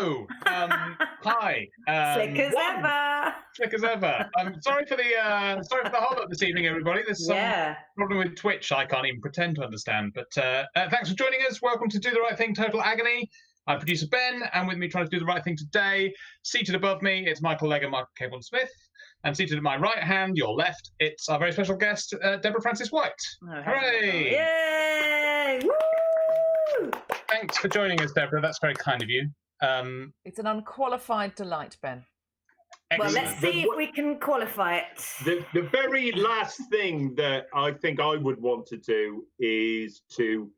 Hello. Hi. Slick as ever. Slick as ever. Sorry for the hold up this evening, everybody. There's some problem with Twitch I can't even pretend to understand. But thanks for joining us. Welcome to Do the Right Thing, Total Agony. I'm producer Ben, and with me trying to do the right thing today, seated above me, it's Michael Legg and Michael Cable-Smith. And seated at my right hand, your left, it's our very special guest, Deborah Frances-White. Oh, Hooray! Yay! Woo! Thanks for joining us, Deborah. That's very kind of you. It's an unqualified delight, Ben. Excellent. Well, let's see if we can qualify it. The very last thing that I think I would want to do is to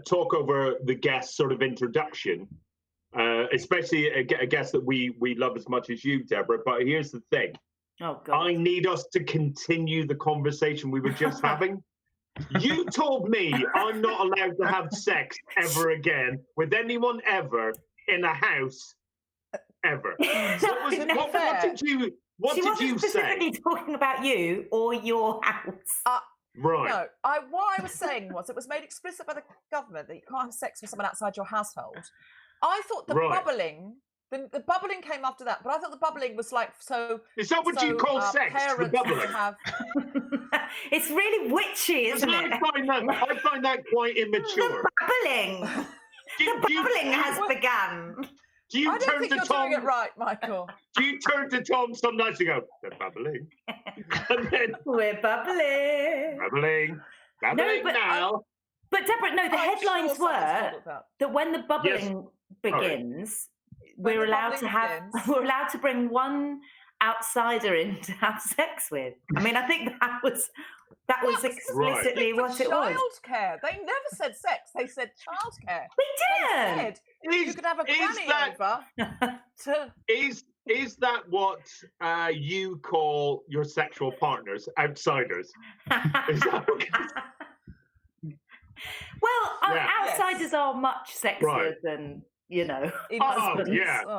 talk over the guest sort of introduction, especially a guest that we love as much as you, Deborah. But here's the thing. Oh, God. I need us to continue the conversation we were just having. You told me I'm not allowed to have sex ever again with anyone ever in a house ever. What did you She wasn't say? specifically talking about you or your house. Right. No, what I was saying was it was made explicit by the government that you can't have sex with someone outside your household. I thought the bubbling, the bubbling came after that, but I thought the bubbling was like so. Is that what you call sex? The bubbling. It's really witchy, isn't it? I find that quite immature. The bubbling. The bubbling has begun. I don't think you're doing it right, Michael. Do you turn to Tom some nights and go, they're bubbling? And then, we're bubbling. Bubbling now. But Deborah, no, the headlines were that when the bubbling begins, we're allowed to bring one outsider in to have sex with. I mean, I think that was explicitly what it was. Childcare. They never said sex. They said childcare. They did. You could have a granny over. Is that what you call your sexual partners, outsiders? Is that okay? Well, outsiders are much sexier than, husbands.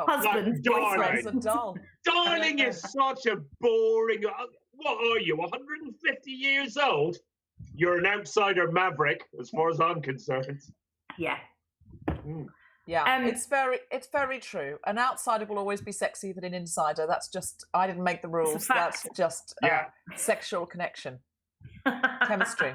Husbands, darling. Darling is such a boring. What are you, 150 years old? You're an outsider maverick, as far as I'm concerned. Yeah. Yeah, it's very true. An outsider will always be sexier than an insider. That's just, I didn't make the rules. That's just sexual connection, chemistry.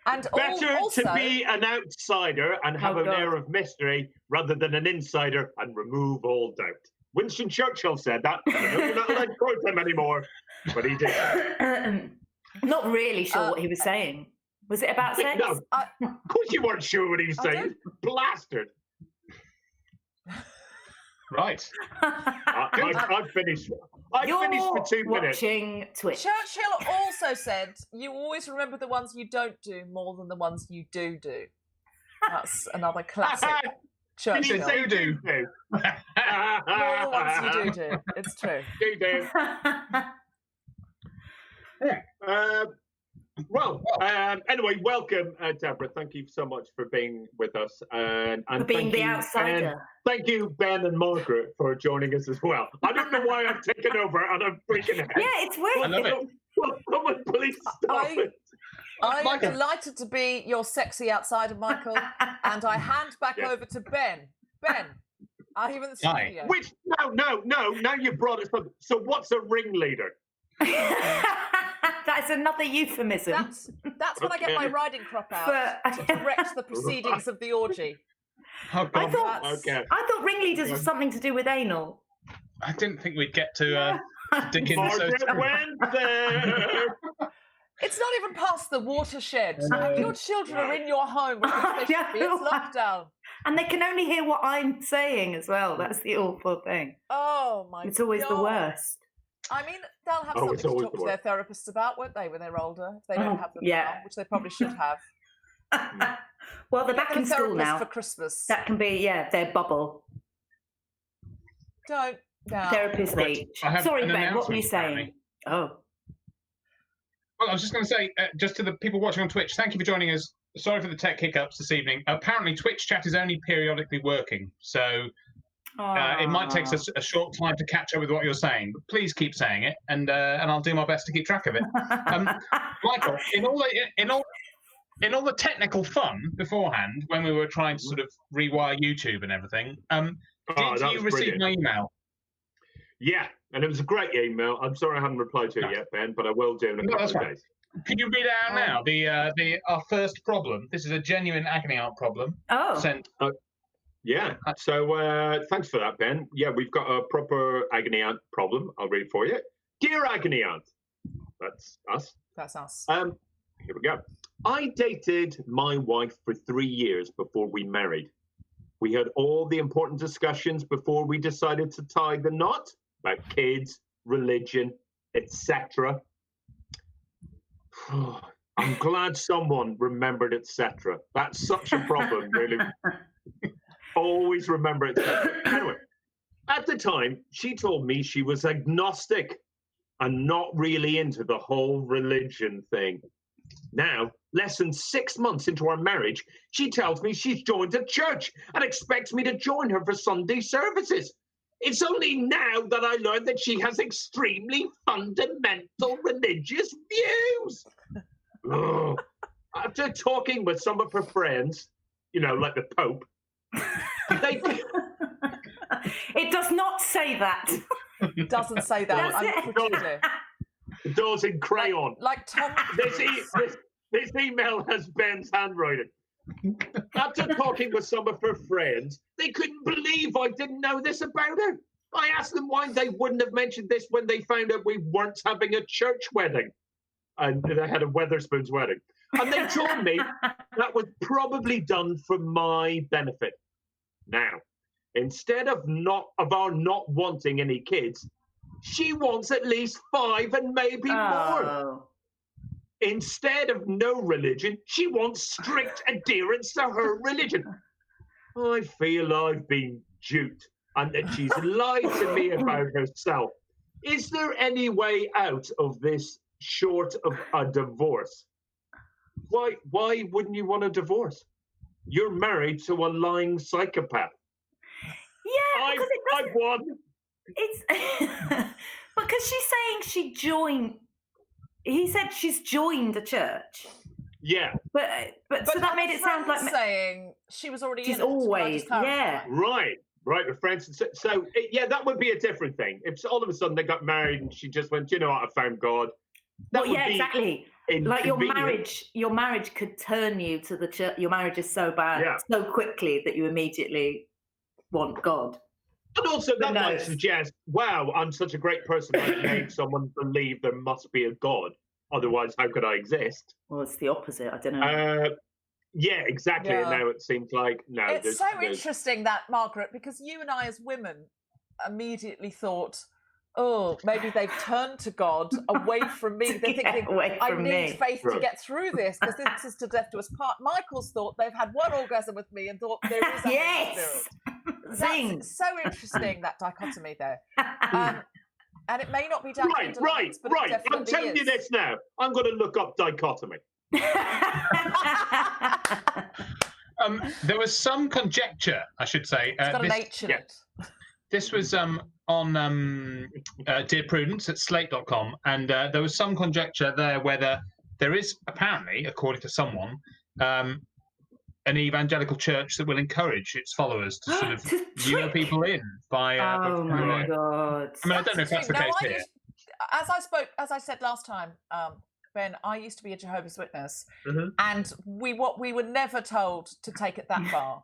And better also, to be an outsider and have an air of mystery rather than an insider and remove all doubt. Winston Churchill said that. You're not allowed to quote him anymore, but he did. Not really sure what he was saying. Was it about sex? No, of course you weren't sure what he was saying. Blasted. Right. I finished. I finished for 2 minutes. Watching Twitch. Churchill also said, "You always remember the ones you don't do more than the ones you do." That's another classic. Churchill. Do. More the ones you do. It's true. Do. Yeah. Anyway, welcome, Deborah. Thank you so much for being with us. And for being the outsider. Thank you, Ben and Margaret, for joining us as well. I don't know why I've taken over and I'm freaking out. Yeah, it's weird. I love it. Someone please stop it. I'm delighted to be your sexy outsider, Michael, and I hand back over to Ben. Ben, are you in the studio? Which, no, now you brought us up. So what's a ringleader? That's another euphemism. That's when I get my riding crop out to direct the proceedings of the orgy. Oh, God. I thought ringleaders was something to do with anal. I didn't think we'd get to dig in so went there. It's not even past the watershed. Your children are in your home. They should be. It's lockdown. And they can only hear what I'm saying as well. That's the awful thing. Oh, my God. It's always the worst. I mean, they'll have something to talk to their therapists about, won't they, when they're older? If they don't have them now, which they probably should have. Well, they're back in school now. For Christmas. That can be, their bubble. Don't. No. Therapist age. Sorry, Ben, what were you saying? Oh. Well, I was just going to say, just to the people watching on Twitch, thank you for joining us. Sorry for the tech hiccups this evening. Apparently, Twitch chat is only periodically working, so it might take us a short time to catch up with what you're saying. But please keep saying it, and I'll do my best to keep track of it. Michael, in all the technical fun beforehand, when we were trying to sort of rewire YouTube and everything, Did you receive my email? Yeah, and it was a great email. I'm sorry I haven't replied to it yet, Ben, but I will do in a couple of days. Can you read it out now? Our first problem. This is a genuine agony aunt problem. Yeah. So thanks for that, Ben. Yeah, we've got a proper agony aunt problem. I'll read it for you. Dear agony aunt, that's us. That's us. Here we go. I dated my wife for 3 years before we married. We had all the important discussions before we decided to tie the knot about kids, religion, etc. I'm glad someone remembered etc. That's such a problem, really. Always remember etc. Anyway, at the time, she told me she was agnostic and not really into the whole religion thing. Now, less than 6 months into our marriage, she tells me she's joined a church and expects me to join her for Sunday services. It's only now that I learned that she has extremely fundamental religious views. Oh. After talking with some of her friends, like the Pope, It does not say that. It doesn't say that. It does in crayon. Like Tom. This email has Ben's handwriting. After talking with some of her friends, they couldn't believe I didn't know this about her. I asked them why they wouldn't have mentioned this when they found out we weren't having a church wedding. And they had a Wetherspoons wedding. And they told me that was probably done for my benefit. Now, instead of our not wanting any kids, she wants at least 5 and maybe more. Instead of no religion, she wants strict adherence to her religion. I feel I've been duped and that she's lied to me about herself. Is there any way out of this short of a divorce? Why wouldn't you want a divorce? You're married to a lying psychopath. Yeah, I won. It's because she's saying she joined. He said she's joined a church. Yeah, but so that made it sound like saying she was already. She's always Right, with Francis. So yeah, that would be a different thing. If all of a sudden they got married and she just went, what, I found God. Exactly. Like your marriage could turn you to the church. Your marriage is so bad so quickly that you immediately want God. And also that might suggest, wow, I'm such a great person, I made someone believe there must be a God. Otherwise, how could I exist? Well, it's the opposite. I don't know. Yeah, exactly. Yeah. And now it seems like, no. It's so interesting that, Margaret, because you and I as women immediately thought, oh, maybe they've turned to God away from me. They're thinking, I need faith to get through this because this is to death do us part. Michael's thought they've had one orgasm with me and thought there is a spirit. That's so interesting, that dichotomy there. And it may not be down to right. I'm telling you this now. I'm going to look up dichotomy. There was some conjecture, I should say. It's got a nature in it. This was on Dear Prudence at slate.com, and there was some conjecture there whether there is apparently, according to someone, an evangelical church that will encourage its followers to sort of lure people in by. Oh my God! I mean, I don't know if that's the case here. As I said last time, Ben, I used to be a Jehovah's Witness, and we were never told to take it that far.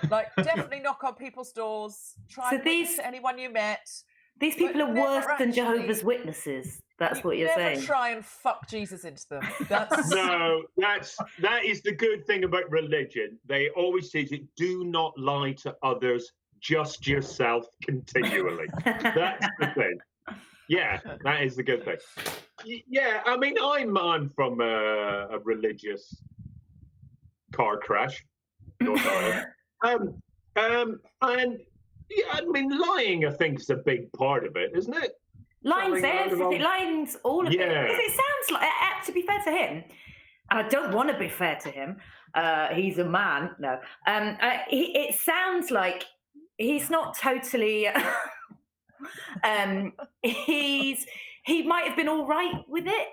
Like, definitely knock on people's doors. Try to anyone you met. These people are worse than Jehovah's Witnesses. That's what you're saying. Never try and fuck Jesus into them. No, that is the good thing about religion. They always teach it: do not lie to others, just yourself continually. That's the thing. Yeah, that is the good thing. Yeah, I mean, I'm from a religious car crash. And yeah, I mean, lying, I think, is a big part of it, isn't it? Lying's all of it. Because it sounds like, to be fair to him, and I don't want to be fair to him, he's a man, no. It sounds like he's not totally, he might have been all right with it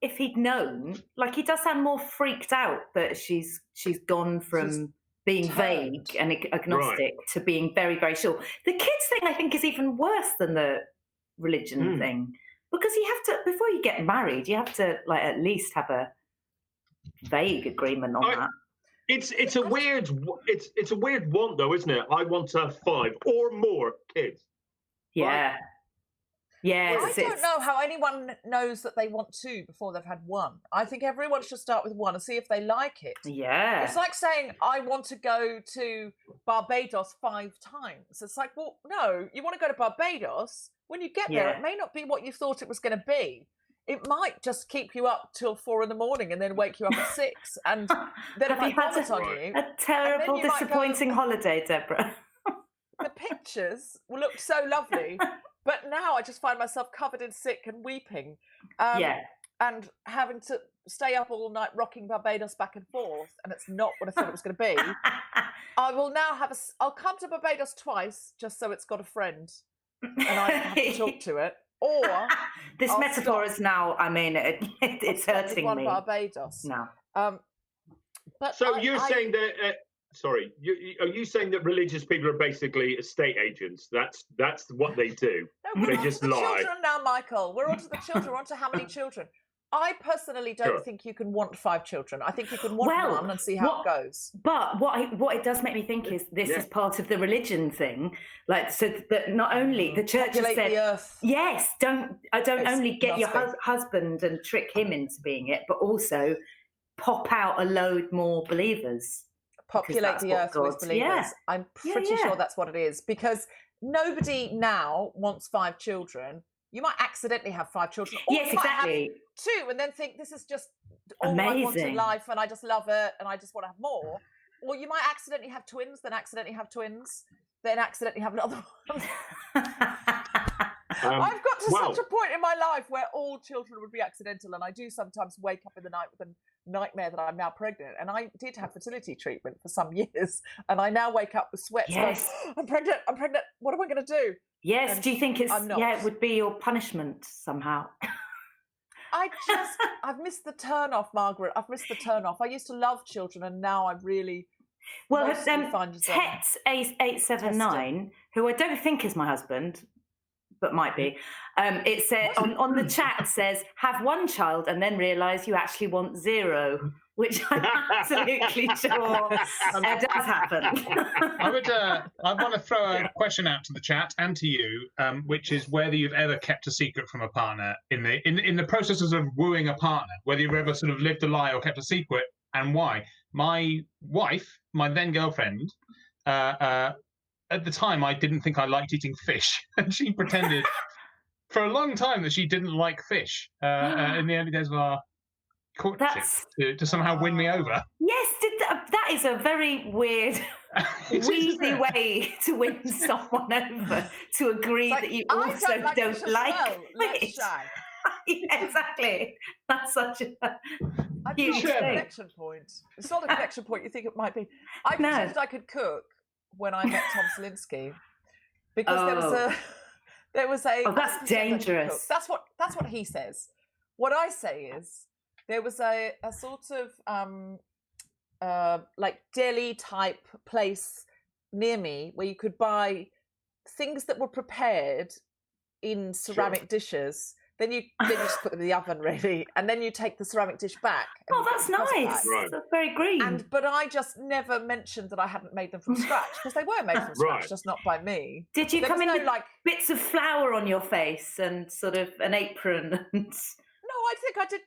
if he'd known. Like, he does sound more freaked out that she's gone from being vague and agnostic to being very, very sure. The kids thing, I think, is even worse than the religion thing, because you have to, before you get married, you have to like at least have a vague agreement on that. It's a weird want though, isn't it? I want to have 5 or more kids. Yeah. Right? Yeah. I don't know how anyone knows that they want 2 before they've had 1. I think everyone should start with 1 and see if they like it. Yeah. It's like saying, I want to go to Barbados 5 times. It's like, well, no, you want to go to Barbados. When you get there, it may not be what you thought it was going to be. It might just keep you up till 4 a.m. and then wake you up at 6. And then if I vomit on you... A terrible, disappointing holiday, Deborah. The pictures looked so lovely. But now I just find myself covered in sick and weeping. And having to stay up all night rocking Barbados back and forth. And it's not what I thought it was going to be. I will now I'll come to Barbados twice just so it's got a friend. And I have to talk to it. Or this metaphor is now, I mean, it's hurting me. Barbados. No. But so you're saying that... Sorry, are you saying that religious people are basically estate agents? That's what they do. No, they just lie. Children now, Michael. We're on to the children. We're on to how many children. I personally don't think you can want 5 children. I think you can want 1 and see how it goes. But what it does make me think is this is part of the religion thing. Like, so that not only the church has said, the earth. Yes, don't only get your husband and trick him into being it, but also pop out a load more believers. Populate the earth with believers. Yeah. I'm pretty sure that's what it is, because nobody now wants 5 children. You might accidentally have 5 children. Or yes, you might exactly. Have 2 and then think this is just all I want in life and I just love it and I just want to have more. Or you might accidentally have twins, then accidentally have twins, then accidentally have another one. I've got to such a point in my life where all children would be accidental, and I do sometimes wake up in the night with a nightmare that I'm now pregnant. And I did have fertility treatment for some years, and I now wake up with sweats. Yes. Going, I'm pregnant. What am I going to do? Yes. And do you think it would be your punishment somehow? I've missed the turn off, Margaret. I've missed the turn off. I used to love children, and now I really... Well, Tets 879, who I don't think is my husband, but might be. It said on the chat says, have 1 child and then realise you actually want 0, which I'm absolutely sure does happen. I want to throw a question out to the chat and to you, which is whether you've ever kept a secret from a partner in the processes of wooing a partner, whether you've ever sort of lived a lie or kept a secret, and why. My wife, my then girlfriend, at the time, I didn't think I liked eating fish, and she pretended for a long time that she didn't like fish in the early days of our courtship to somehow win me over. Yes, that is a very weird, wheezy way to win someone over, to agree that you also don't like fish. Yeah, exactly. That's such a huge connection point. It's not a connection point you think it might be. I pretended I could cook when I met Tom Salinsky, because there was a Oh, that's dangerous. That's what he says. What I say is there was a sort of like deli type place near me where you could buy things that were prepared in ceramic dishes. Then you just put them in the oven, really, and then you take the ceramic dish back. Oh, that's nice. Right. That's very green. But I just never mentioned that I hadn't made them from scratch, because they were made from scratch, just not by me. Did you come in with bits of flour on your face and sort of an apron? No, I think I did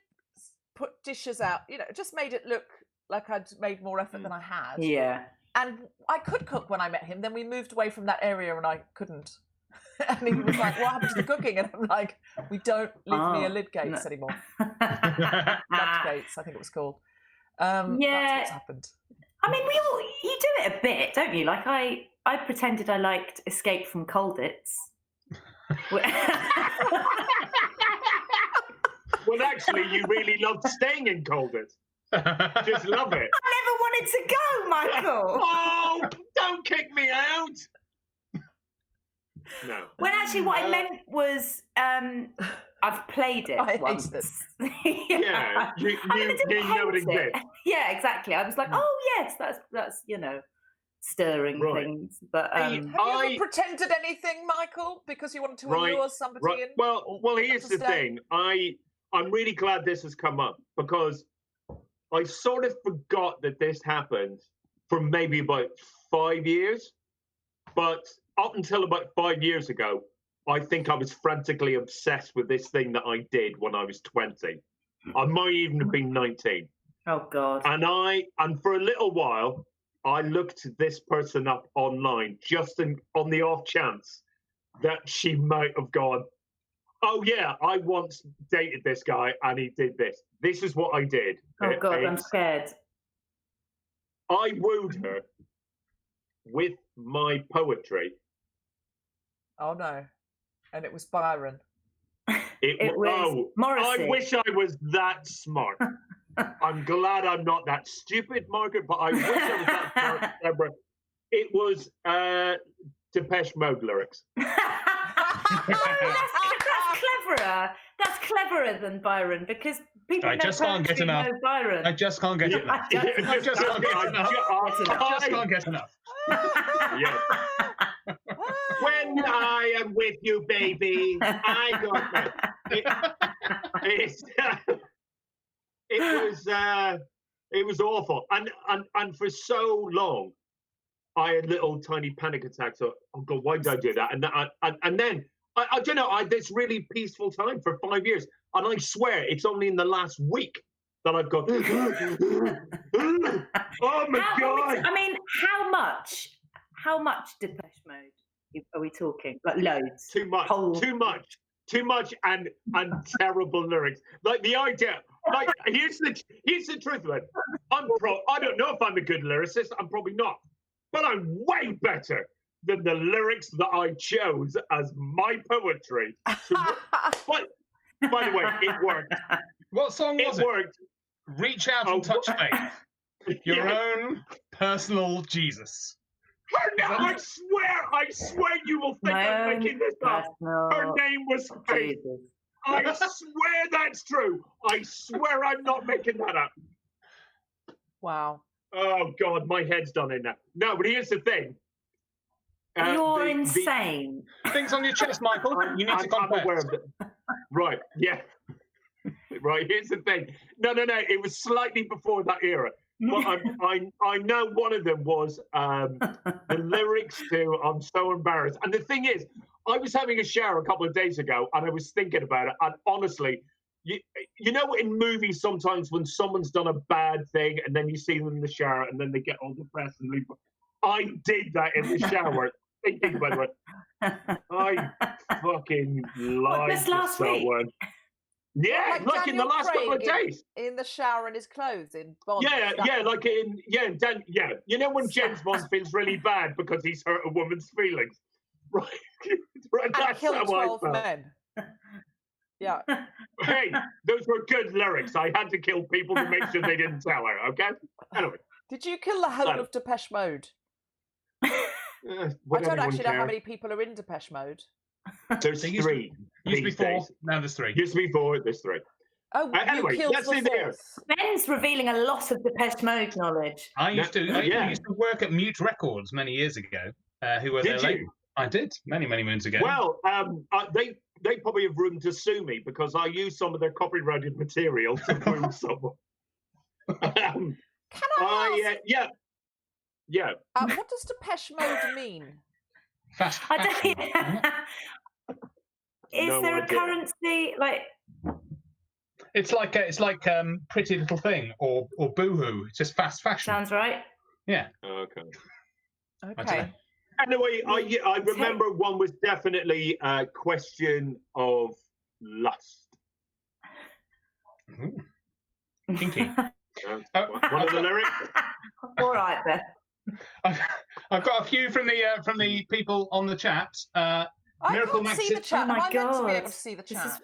put dishes out. You know, just made it look like I'd made more effort than I had. Yeah. And I could cook when I met him. Then we moved away from that area, and I couldn't. And he was like, what happened to the cooking? And I'm like, we don't live near Lidgates anymore. Ludgates, I think it was called. That's what's happened. I mean, you do it a bit, don't you? Like I pretended I liked Escape from Colditz. Well, actually, you really loved staying in Colditz. Just love it. I never wanted to go, Michael. Oh, don't kick me out. No. When actually what I meant was I I've played it once. Yeah, you know it exists. Yeah, exactly. I was like, oh yes, that's stirring things. But have you ever pretended anything, Michael, because you wanted to allure somebody in? Well, here's the thing. I'm really glad this has come up because I sort of forgot that this happened for maybe about 5 years, but up until about 5 years ago, I think I was frantically obsessed with this thing that I did when I was 20. I might even have been 19. Oh God! And for a little while, I looked this person up online just on the off chance that she might have gone, oh yeah, I once dated this guy and he did this. This is what I did. Oh God, I'm scared. I wooed her with my poetry. Oh no. And it was Byron. It was Morrissey. I wish I was that smart. I'm glad I'm not that stupid, Margaret, but I wish I was that smart, Deborah. It was Depeche Mode lyrics. That's cleverer. That's cleverer than Byron because people I just can't get enough. Byron. I just can't get enough. I just can't get enough. Yeah. When I am with you, baby, I got that. It was awful, and for so long, I had little tiny panic attacks. Of, oh God, why did I do that? And then I don't know. I had this really peaceful time for 5 years, and I swear it's only in the last week that I've got. Oh my God! I mean, how much Depeche Mode are we talking? Like loads. Too much, and terrible lyrics. Like the idea. Like here's the truth, man. I don't know if I'm a good lyricist. I'm probably not, but I'm way better than the lyrics that I chose as my poetry. But by the way, it worked. What song was it? It worked. Reach out and touch faith. Your own personal Jesus. I swear you will think I'm making this up. Her name was Faith. I swear that's true. I swear I'm not making that up. Wow. Oh God, my head's done in now. No, but here's the thing. You're insane. Things on your chest, Michael. You need to confess. I'm aware of it. Right, yeah. Right, here's the thing. No. It was slightly before that era. But I know one of them was the lyrics to I'm So Embarrassed. And the thing is, I was having a shower a couple of days ago and I was thinking about it. And honestly, you know in movies sometimes when someone's done a bad thing and then you see them in the shower and then they get all depressed and leave. I did that in the shower thinking about it. I fucking lied this last to someone. Week? Yeah, like in the last couple of days. In the shower in his clothes in Bond. Yeah, like you know when James Bond feels really bad because he's hurt a woman's feelings, right? And that's killed how 12 I felt. men. Yeah. Hey, those were good lyrics. I had to kill people to make sure they didn't tell her. Okay. Anyway. Did you kill the whole of Depeche Mode? I don't actually know how many people are in Depeche Mode. There's three. Used to be four, now there's three. Used to be four, there's three. Oh, anyway, let's see there. Ben's revealing a lot of Depeche Mode knowledge. I used to work at Mute Records many years ago. Who were their label? I did many moons ago. Well, they probably have room to sue me because I used some of their copyrighted material to woo someone. Can I ask? Yeah. What does Depeche Mode mean? Fast fashion. Is there a currency like? It's like Pretty Little Thing or Boohoo. It's just fast fashion. Sounds right. Yeah. Okay. Anyway, I remember one was definitely a question of lust. Kinky. One of the lyrics. All right then. I've got a few from the people on the chat. Miracle I can't see the chat. Oh my God. Meant to be able to see the chat.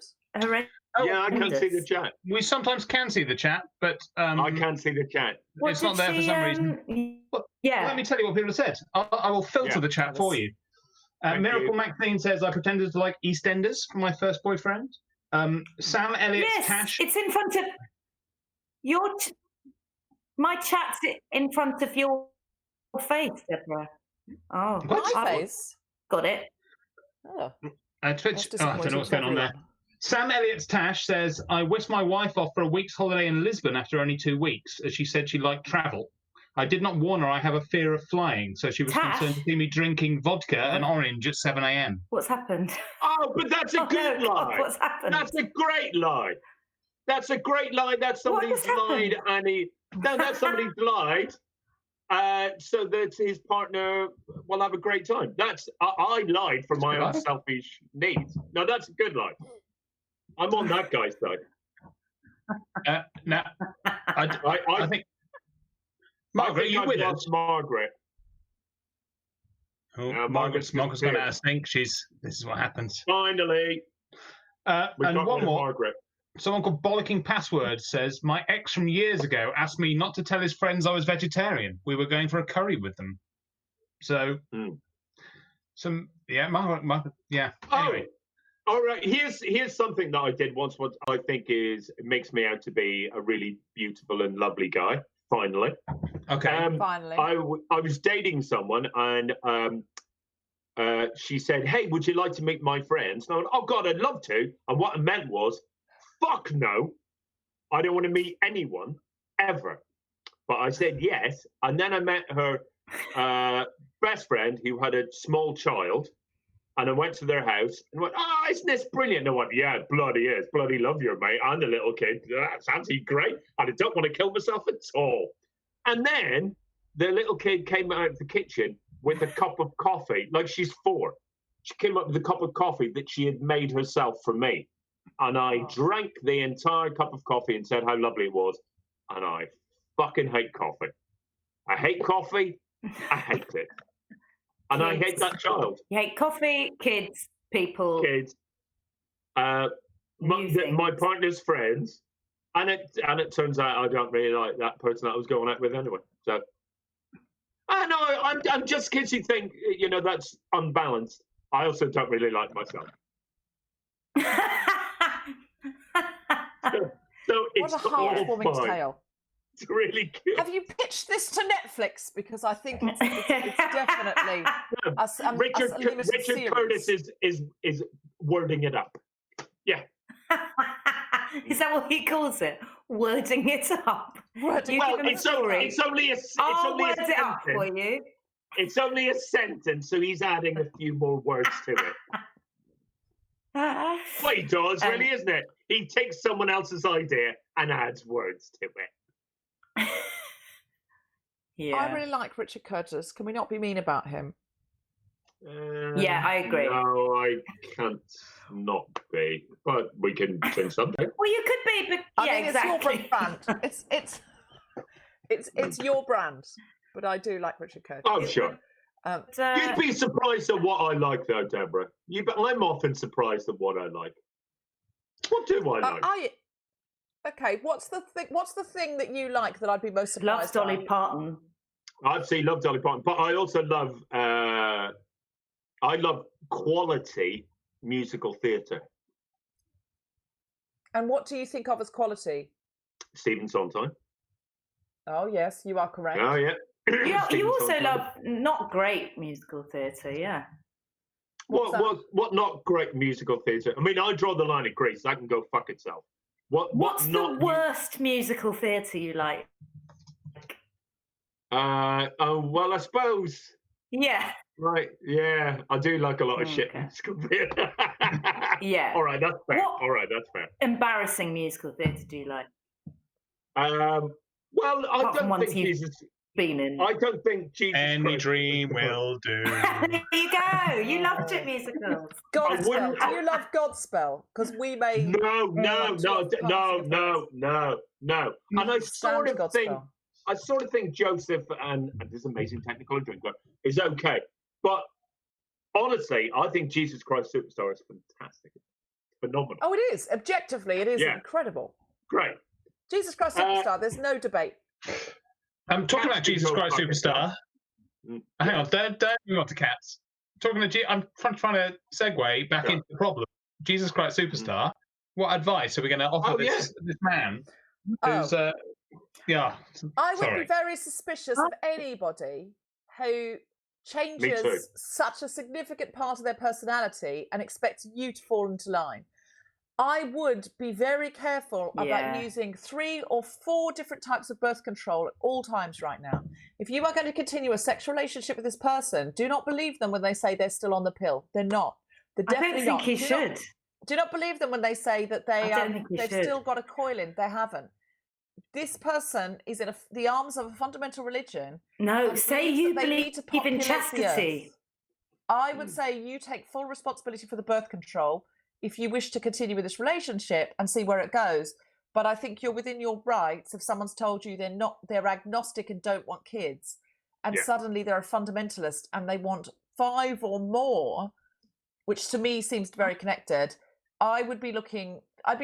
Yeah, I can see the chat. We sometimes can see the chat, but I can't see the chat. It's not there for some reason. Well, let me tell you what people have said. I will filter the chat for you. Miracle Maxine says, I pretended to like EastEnders for my first boyfriend. Sam Elliott's Tash. It's in front of your. My chat's in front of your face, Deborah. Oh, my face. Got it. Oh. Twitch. I don't know what's going on there. Sam Elliott's Tash says, I whisked my wife off for a week's holiday in Lisbon after only 2 weeks, as she said she liked travel. I did not warn her I have a fear of flying, so she was concerned to see me drinking vodka and orange at 7 a.m. What's happened? Oh, but that's a good lie. God, what's happened? That's a great lie. That's a great lie. That's somebody's lied, and that's somebody's lied. So that his partner will have a great time. I lied for my own selfish needs. No, that's a good lie. I'm on that guy's side. No, I think Margaret, you with us? Margaret. Oh, Margaret's gone out of sync. This is what happens. Finally. And one more. Margaret. Someone called Bollocking Password says, my ex from years ago asked me not to tell his friends I was vegetarian. We were going for a curry with them. So, Margaret, yeah. Anyway. All right, here's something that I did once. What I think makes me out to be a really beautiful and lovely guy. Finally, okay. Finally, I was dating someone, and she said, "Hey, would you like to meet my friends?" And I went, "Oh God, I'd love to." And what I meant was, "Fuck no, I don't want to meet anyone ever." But I said yes, and then I met her best friend who had a small child. And I went to their house and went, "Oh, isn't this brilliant?" And I went, "Yeah, it bloody is. Bloody love you, mate. And the little kid. That sounds great. And I don't want to kill myself at all." And then the little kid came out of the kitchen with a cup of coffee, like she's 4. She came up with a cup of coffee that she had made herself for me. And I drank the entire cup of coffee and said how lovely it was. And I fucking hate coffee. I hate coffee. I hate it. And I hate that child. You hate coffee, kids, people. Kids. My partner's friends. And it turns out I don't really like that person that I was going out with anyway. So I know I'm just kids who think, that's unbalanced. I also don't really like myself. so it's what a heartwarming tale. It's really cute. Have you pitched this to Netflix? Because I think it's definitely Richard Curtis is wording it up. Yeah. Is that what he calls it? Wording it up. It's only a word it up for you. It's only a sentence, so he's adding a few more words to it. What he does, really, isn't it? He takes someone else's idea and adds words to it. Yeah. I really like Richard Curtis. Can we not be mean about him? Yeah, I agree. No, I can't not be, but we can say something. Well, you could be, but exactly. It's your brand. It's your brand, but I do like Richard Curtis. Oh, sure. You'd be surprised at what I like, though, Deborah. I'm often surprised at what I like. What do I like? Okay, what's the thing that you like that I'd be most surprised by? Love Dolly Parton. I'd love Dolly Parton, but I also love quality musical theatre. And what do you think of as quality? Stephen Sondheim. Oh yes, you are correct. Oh yeah. You also love not great musical theatre, yeah. What not great musical theatre? I mean, I draw the line at Grease. That can go fuck itself. What's the worst musical theatre you like? Well, I suppose. Yeah. Right. Yeah, I do like a lot of shit musical theatre. Yeah. All right, that's fair. That's fair. Embarrassing musical theatre do you like? Well, I don't think Jesus. Been in. I don't think Jesus. Any dream will do. There you go. You love chip musicals. Godspell. Do you love Godspell? Because we may. No. And I sort of think Joseph and this amazing technical drinker is okay, but honestly, I think Jesus Christ Superstar is fantastic, phenomenal. Oh, it is. Objectively, it is incredible. Great. Jesus Christ Superstar. There's no debate. I'm talking about Jesus Christ Superstar. Hang on, don't move on to Cats. I'm trying to segue back into the problem. Jesus Christ Superstar. what advice are we going to offer this man who's I would be very suspicious of anybody who changes such a significant part of their personality and expects you to fall into line. I would be very careful about using 3 or 4 different types of birth control at all times right now. If you are going to continue a sexual relationship with this person, do not believe them when they say they're still on the pill. They're not. They're definitely not. I don't think he should. Do not believe them when they say that they've still got a coil in. They haven't. This person is in the arms of a fundamental religion. No, say you believe in chastity. I would say you take full responsibility for the birth control if you wish to continue with this relationship and see where it goes. But I think you're within your rights if someone's told you they're agnostic and don't want kids, and suddenly they're a fundamentalist and they want 5 or more, which to me seems very connected. I'd be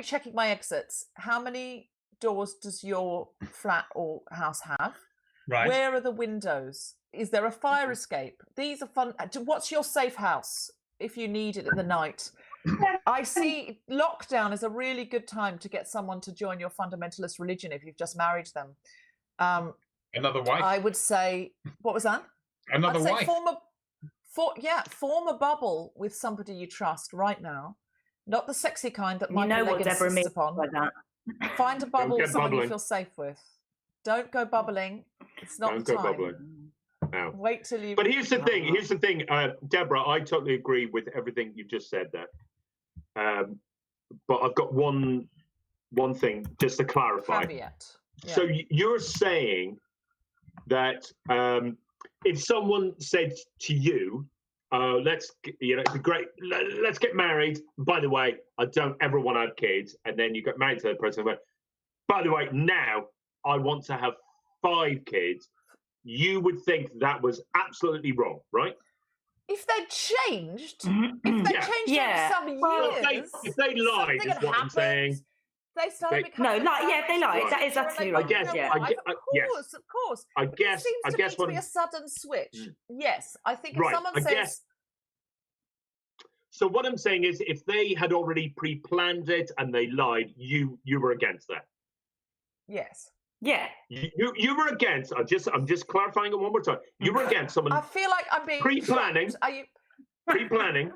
checking my exits. How many doors does your flat or house have? Right. Where are the windows? Is there a fire escape? These are fun. What's your safe house if you need it in the night? I see lockdown is a really good time to get someone to join your fundamentalist religion if you've just married them. Another wife? I would say, what was that? Another wife? Form a bubble with somebody you trust right now. Not the sexy kind that Michael Leggett insists upon. By that. Find a bubble with someone you feel safe with. Don't go bubbling. It's not the time. Don't go bubbling. No. Wait till you... But here's the thing. Deborah, I totally agree with everything you've just said there. But I've got one thing just to clarify. Caveat. Yeah. So you're saying that if someone said to you, let's get married. By the way, I don't ever want to have kids. And then you got married to that person and went, by the way, now I want to have 5 kids. You would think that was absolutely wrong, right? If they changed, in some years, if they lied, is what I'm saying. They started becoming they lied. That is absolutely right. Of course. I guess to be a sudden switch. Yes, I think if someone says. So what I'm saying is, if they had already pre-planned it and they lied, you were against that. Yes. Yeah. You were against. I'm just clarifying it one more time. You were against someone. I feel like I'm being pre-planning. Are you pre-planning?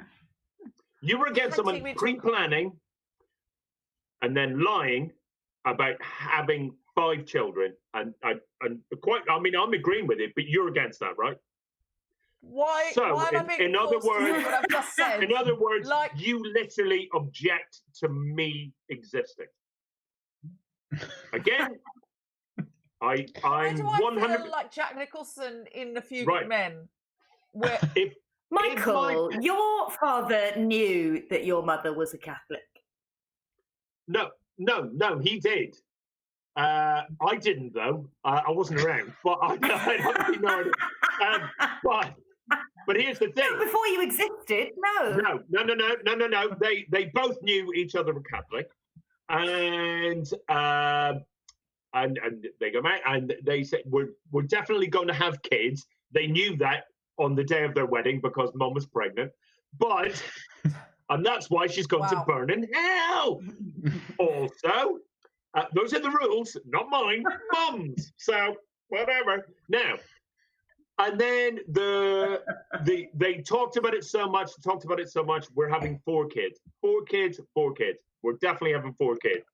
You were against someone pre-planning and then lying about having 5 children, and I'm agreeing with it, but you're against that, right? Why? So, why am I being in other words, what I've just said? In other words, you literally object to me existing. Again. I'm 100. Feel like Jack Nicholson in A Few Good Men. Where Michael, your father knew that your mother was a Catholic. No, he did. I didn't though. I wasn't around, but I don't know. But here's the thing. No, before you existed, no. No. They both knew each other were Catholic, and they go out and they said we're definitely going to have kids. They knew that on the day of their wedding because Mum was pregnant, and that's why she's going to burn in hell. Also, those are the rules, not mine, Mum's. So whatever. Now, and then they talked about it so much. We're having 4 kids. 4 kids. We're definitely having 4 kids.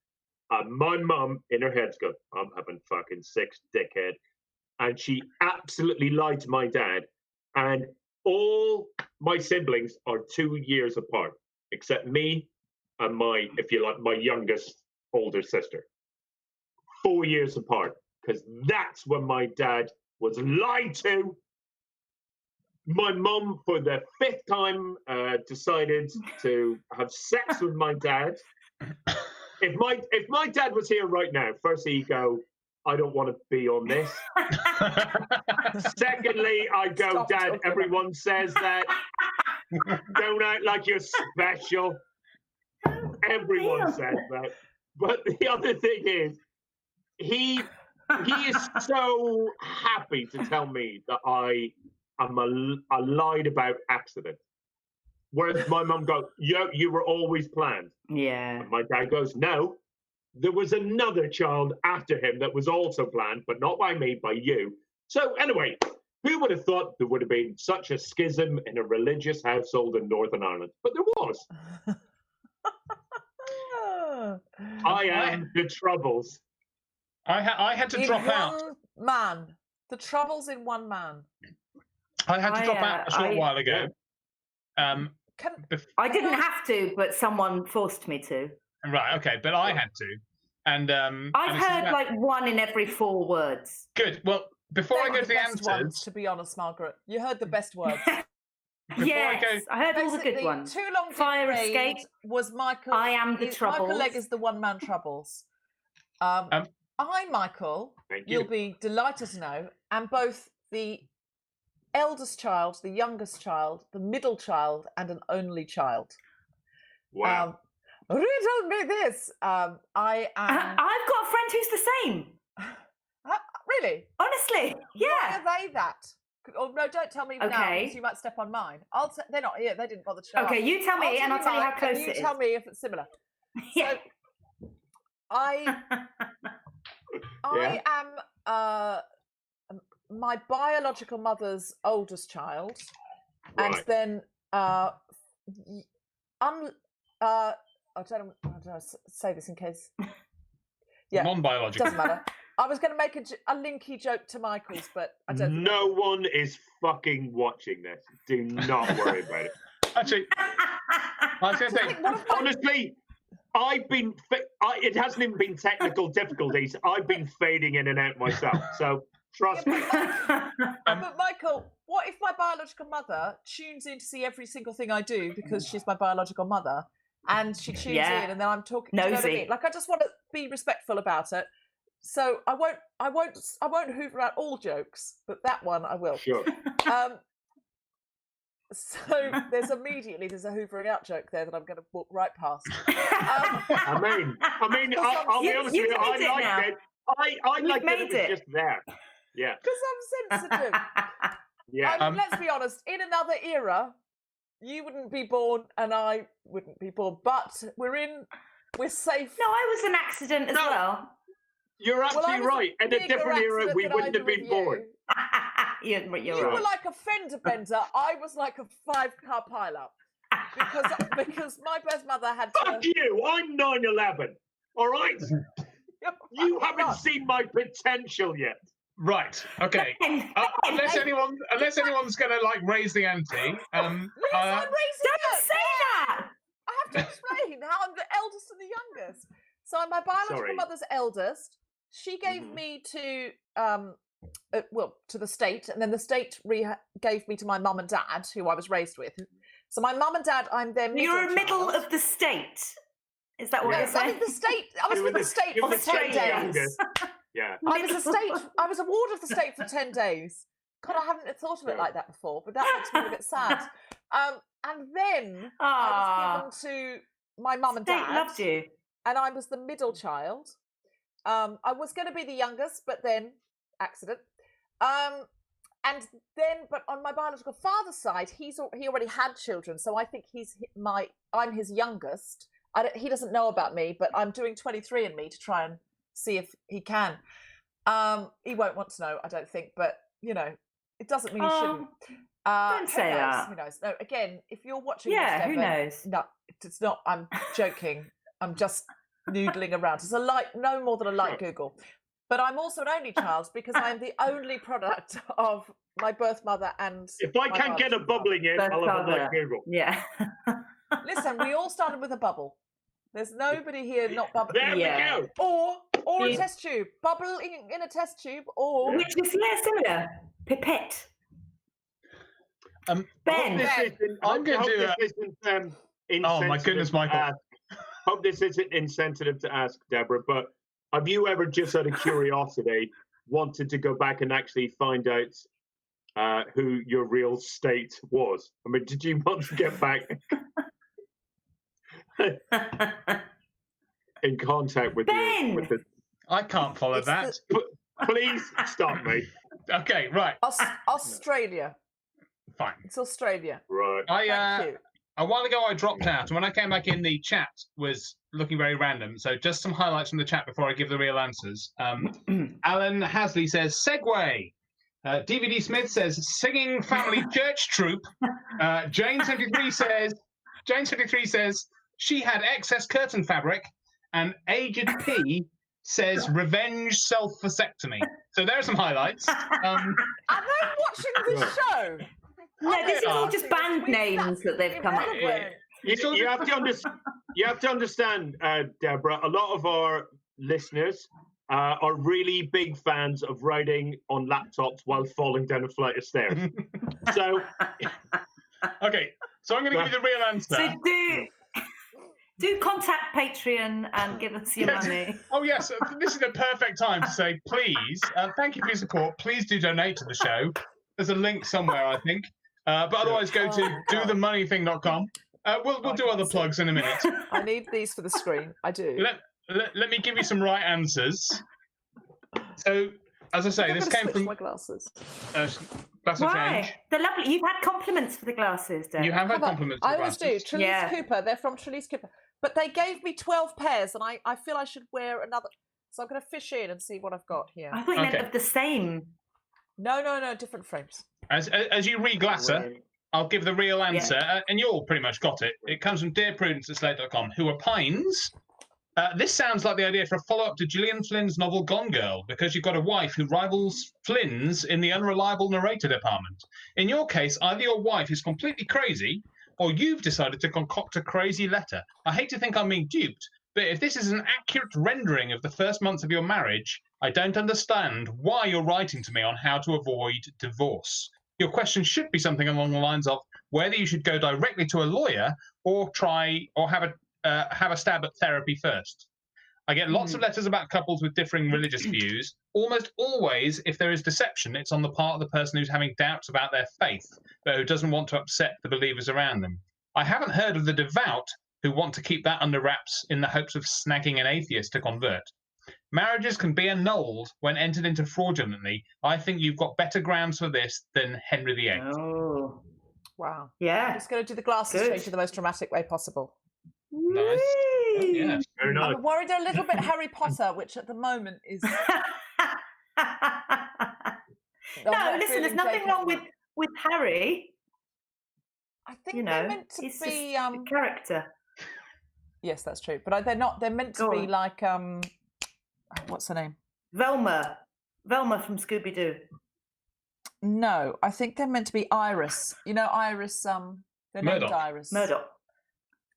My mum, in her head's going, I'm having fucking 6, dickhead. And she absolutely lied to my dad. And all my siblings are 2 years apart, except me and my youngest older sister. 4 years apart, because that's when my dad was lied to. My mum, for the 5th time, decided to have sex with my dad. If my dad was here right now, firstly, he'd go, I don't want to be on this. Secondly, I go, Dad, everyone says that. Don't act like you're special. Everyone says that. But the other thing is, he is so happy to tell me that I lied about accident. Whereas my mum goes, you were always planned. Yeah. And my dad goes, no, there was another child after him that was also planned, but not by me, by you. So anyway, who would have thought there would have been such a schism in a religious household in Northern Ireland? But there was. I am the Troubles. I had to drop out. One man. The Troubles in one man. I had to drop out a short while ago. I didn't have to, but someone forced me to. Right, okay, but I had to. And I've heard like 1 in every 4 words. Good. Well, before I go to the answers, ones, to be honest, Margaret, you heard the best words. Yes, I heard all the good ones. Too Long Fire Escape was Michael. I Am the Troubles. Michael Legg is the one-man Troubles. Michael, you'll be delighted to know, am both the eldest child, the youngest child, the middle child, and an only child. Wow. Riddle me this. I am. I've got a friend who's the same. Really? Honestly, yeah. Why are they that? Oh no! Don't tell me now, because you might step on mine. They're not here. They didn't bother to show up. Okay, you tell me, and I'll tell you how close it is. You tell me if it's similar. Yeah. So, I am my biological mother's oldest child, and then I don't know, say this in case. Yeah, non-biological. Doesn't matter. I was going to make a linky joke to Michael's, but I don't. No one is fucking watching this. Do not worry about it. Actually, I was going to say, honestly, I've been. It hasn't even been technical difficulties. I've been fading in and out myself. So trust me. But Michael, what if my biological mother tunes in to see every single thing I do because she's my biological mother, and she tunes in, and then I'm talking. Nosy. You know what I mean? Like, I just want to be respectful about it. So I won't hoover out all jokes, but that one I will. Sure. So there's a hoovering out joke there that I'm going to walk right past. I mean, I'll be honest with you. I liked it. I liked it. It was just there. Yeah. Because I'm sensitive. Yeah. Let's be honest. In another era, you wouldn't be born, and I wouldn't be born. But we're safe. No, I was an accident as well. You're absolutely right. In a different era, we wouldn't have been born. You were like a fender bender. I was like a 5-car pile-up. Because my birth mother had to... Fuck you! I'm 9/11. All right? You haven't seen my potential yet. Right. Okay. Unless anyone's going to like raise the ante. I'm raising Don't say that. I have to explain how I'm the eldest and the youngest. So I'm my biological mother's eldest. She gave me to to the state, and then the state gave me to my mum and dad, who I was raised with. So my mum and dad, I'm their middle child. You're middle of the state. Is that what you're saying? I was with the state for 10 days. Yeah. I was a ward of the state for 10 days. God, I haven't thought of it like that before, but that makes me a bit sad. And then I was given to my mum and dad. State loved you. And I was the middle child. I was going to be the youngest, but then accident. And then, but on my biological father's side, he already had children, so I think I'm his youngest. He doesn't know about me, but I'm doing 23andMe to try and see if he can. He won't want to know, I don't think, but it doesn't mean he shouldn't. Don't say that. Who knows? No, again, if you're watching this, Devon, who knows? No, it's not. I'm joking. I'm just noodling around. It's no more than a light Google. But I'm also an only child because I'm the only product of my birth mother and. If I can't get a bubbling in, I'll have a light Google. Yeah. Listen, we all started with a bubble. There's nobody here not bubbling. There we go. Or a test tube. Bubble in a test tube, or which is similar. Pipette. Ben. I'm going to do. Oh my goodness, Michael. Hope this isn't insensitive to ask, Deborah, but have you ever, just out of curiosity, wanted to go back and actually find out who your real state was? I mean, did you want to get back in contact with the? I can't follow that. Please stop me. Okay, right. Australia. Fine. It's Australia. Right. Thank you. A while ago, I dropped out, and when I came back in, the chat was looking very random. So just some highlights from the chat before I give the real answers. Alan Hasley says, Segway. DVD Smith says, singing family church troop. Jane73 says, she had excess curtain fabric. And Aged P says, revenge self-vasectomy. So there are some highlights. Are they watching the show? No, this is all just band names that they've come up with. You have to understand, Deborah, a lot of our listeners are really big fans of writing on laptops while falling down a flight of stairs. So, okay, so I'm going to give you the real answer. So do contact Patreon and give us your money. Oh yes, this is the perfect time to say, please, thank you for your support. Please do donate to the show. There's a link somewhere, I think. But otherwise, go to dothemoneything.com. We'll do other plugs in a minute. I need these for the screen. I do. Let me give you some right answers. So, as I say, this came from my glasses. Glass of Why? Change. They're lovely. You've had compliments for the glasses, Dave. You have had compliments for the I always glasses. do. Trelise Cooper. They're from Trelise Cooper. But they gave me 12 pairs, and I feel I should wear another. So I'm going to fish in and see what I've got here. I thought you meant of the same. No, different frames. As you read Glasser, I'll give the real answer, and you all pretty much got it. It comes from Dear Prudence at Slate.com, who opines, this sounds like the idea for a follow-up to Gillian Flynn's novel Gone Girl, because you've got a wife who rivals Flynn's in the unreliable narrator department. In your case, either your wife is completely crazy, or you've decided to concoct a crazy letter. I hate to think I'm being duped, but if this is an accurate rendering of the first months of your marriage, I don't understand why you're writing to me on how to avoid divorce. Your question should be something along the lines of whether you should go directly to a lawyer or have a stab at therapy first. I get lots of letters about couples with differing religious views. Almost always, if there is deception, it's on the part of the person who's having doubts about their faith, but who doesn't want to upset the believers around them. I haven't heard of the devout who want to keep that under wraps in the hopes of snagging an atheist to convert. Marriages can be annulled when entered into fraudulently. I think you've got better grounds for this than Henry VIII. Oh. Wow. Yeah. I'm just going to do the glasses change in the most dramatic way possible. Nice. Oh, yeah. Very nice. I'm worried a little bit Harry Potter, which at the moment is... No, listen, there's nothing wrong with Harry. I think they're meant to be... a character. Yes, that's true. But they're meant to be like... what's her name? Velma from Scooby-Doo. No, I think they're meant to be Iris. You know, Iris. They're named Iris. Murdoch.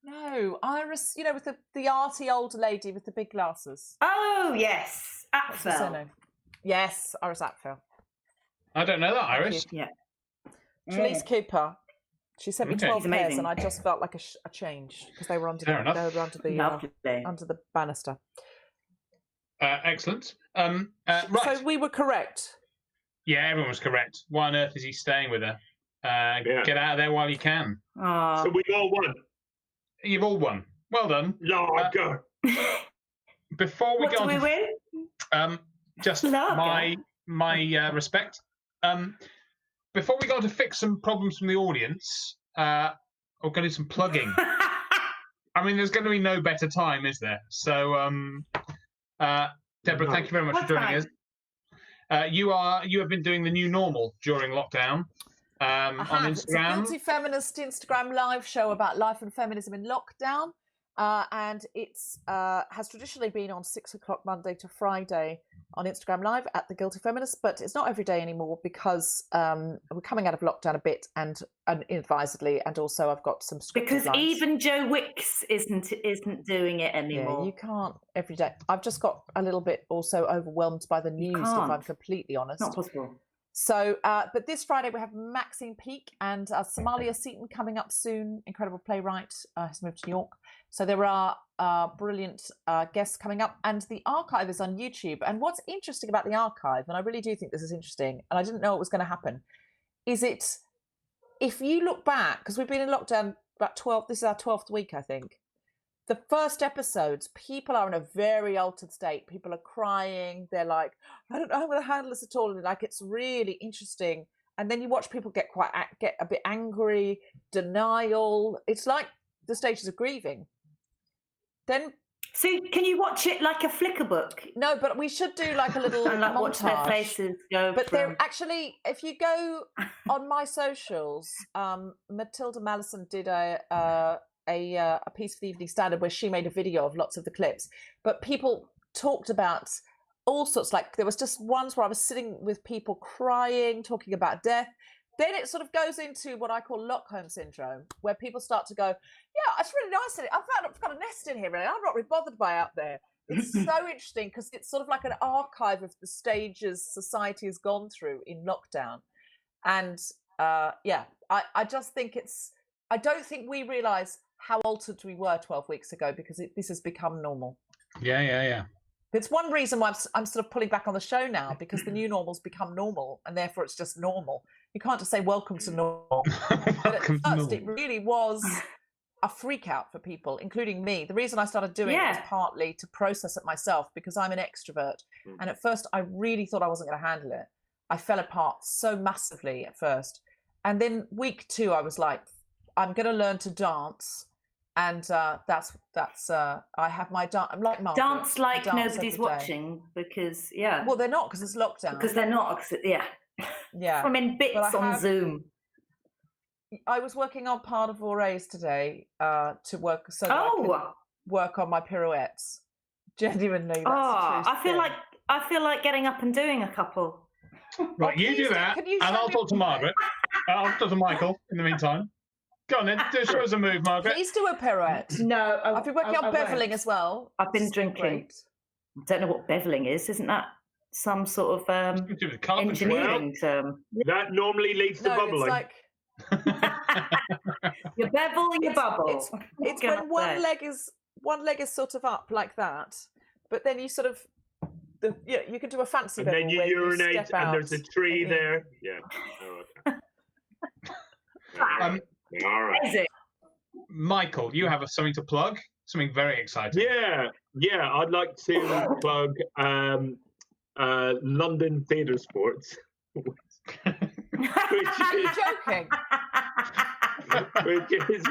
No, Iris. You know, with the arty old lady with the big glasses. Oh yes, Apfel. Yes, Iris Apfel. I don't know that, Iris. Yeah. Trelise Cooper. She sent me 12 pairs, and I just felt like a change because they were under the banister. Excellent. Right. So we were correct. Yeah, everyone was correct. Why on earth is he staying with her? Get out of there while you can. So we all won. You've all won. Well done. Lager. Before we go on, we win? Just my respect. Before we go on to fix some problems from the audience, we're going to do some plugging. I mean, there's going to be no better time, is there? So, Deborah, thank you very much for joining us. You have been doing the new normal during lockdown on Instagram. It's a Guilty Feminist Instagram live show about life and feminism in lockdown, and it's has traditionally been on 6 o'clock Monday to Friday on Instagram Live at The Guilty Feminist, but it's not every day anymore because we're coming out of lockdown a bit and inadvisedly, and also I've got some scripted because lines. even Joe Wicks isn't doing it anymore. Yeah, you can't every day. I've just got a little bit also overwhelmed by the news, if I'm completely honest. Not possible. So, but this Friday we have Maxine Peake and Somalia Seaton coming up soon. Incredible playwright, has moved to New York. So there are brilliant guests coming up, and the archive is on YouTube. And what's interesting about the archive, and I really do think this is interesting, and I didn't know it was going to happen, is if you look back, because we've been in lockdown about 12, this is our 12th week, I think. The first episodes, people are in a very altered state. People are crying. They're like, I don't know how I'm going to handle this at all. And like, it's really interesting. and then you watch people get a bit angry, denial. It's like the stages of grieving. Then. So can you watch it like a flicker book? No, but we should do like a little and like montage. Watch their faces go. But they're actually, if you go on my socials, Matilda Mallison did a piece for the Evening Standard where she made a video of lots of the clips. But people talked about all sorts. Like there was just ones where I was sitting with people crying, talking about death. Then it sort of goes into what I call Lockholm syndrome, where people start to go, yeah, it's really nice in it. I've got a nest in here, really. I'm not really bothered by out there. It's so interesting because it's sort of like an archive of the stages society has gone through in lockdown. And I just think I don't think we realise how altered we were 12 weeks ago because this has become normal. Yeah. It's one reason why I'm sort of pulling back on the show now, because the new normal's become normal and therefore it's just normal. You can't just say welcome to normal. But at first it really was a freak out for people, including me. The reason I started doing it was partly to process it myself because I'm an extrovert. And at first I really thought I wasn't going to handle it. I fell apart so massively at first. And then week 2, I was like, I'm going to learn to dance. And that's I have my dance. I'm like Margaret. Dance like nobody's watching because Well, they're not because it's lockdown. Because they're not. Yeah. From in bits on Zoom. I was working on part of Voray's today to work so that I could work on my pirouettes. Genuinely, that's the truth. I feel like getting up and doing a couple. Right, you do that, and I'll talk to Margaret. I'll talk to Michael in the meantime. Go on then, show us a move, Margaret. Please do a pirouette. No, I've been working on beveling as well. I've been drinking. I don't know what beveling is. Isn't that some sort of engineering term? That normally leads to bubbling. It's like you bevel, you bubble. It's when one leg is sort of up like that, but then you sort of you can do a fancy bevel. And then you urinate, and there's a tree there. Yeah. All right. Michael, you have something to plug? Something very exciting. Yeah. I'd like to plug London Theatre Sports. Are you joking? Which is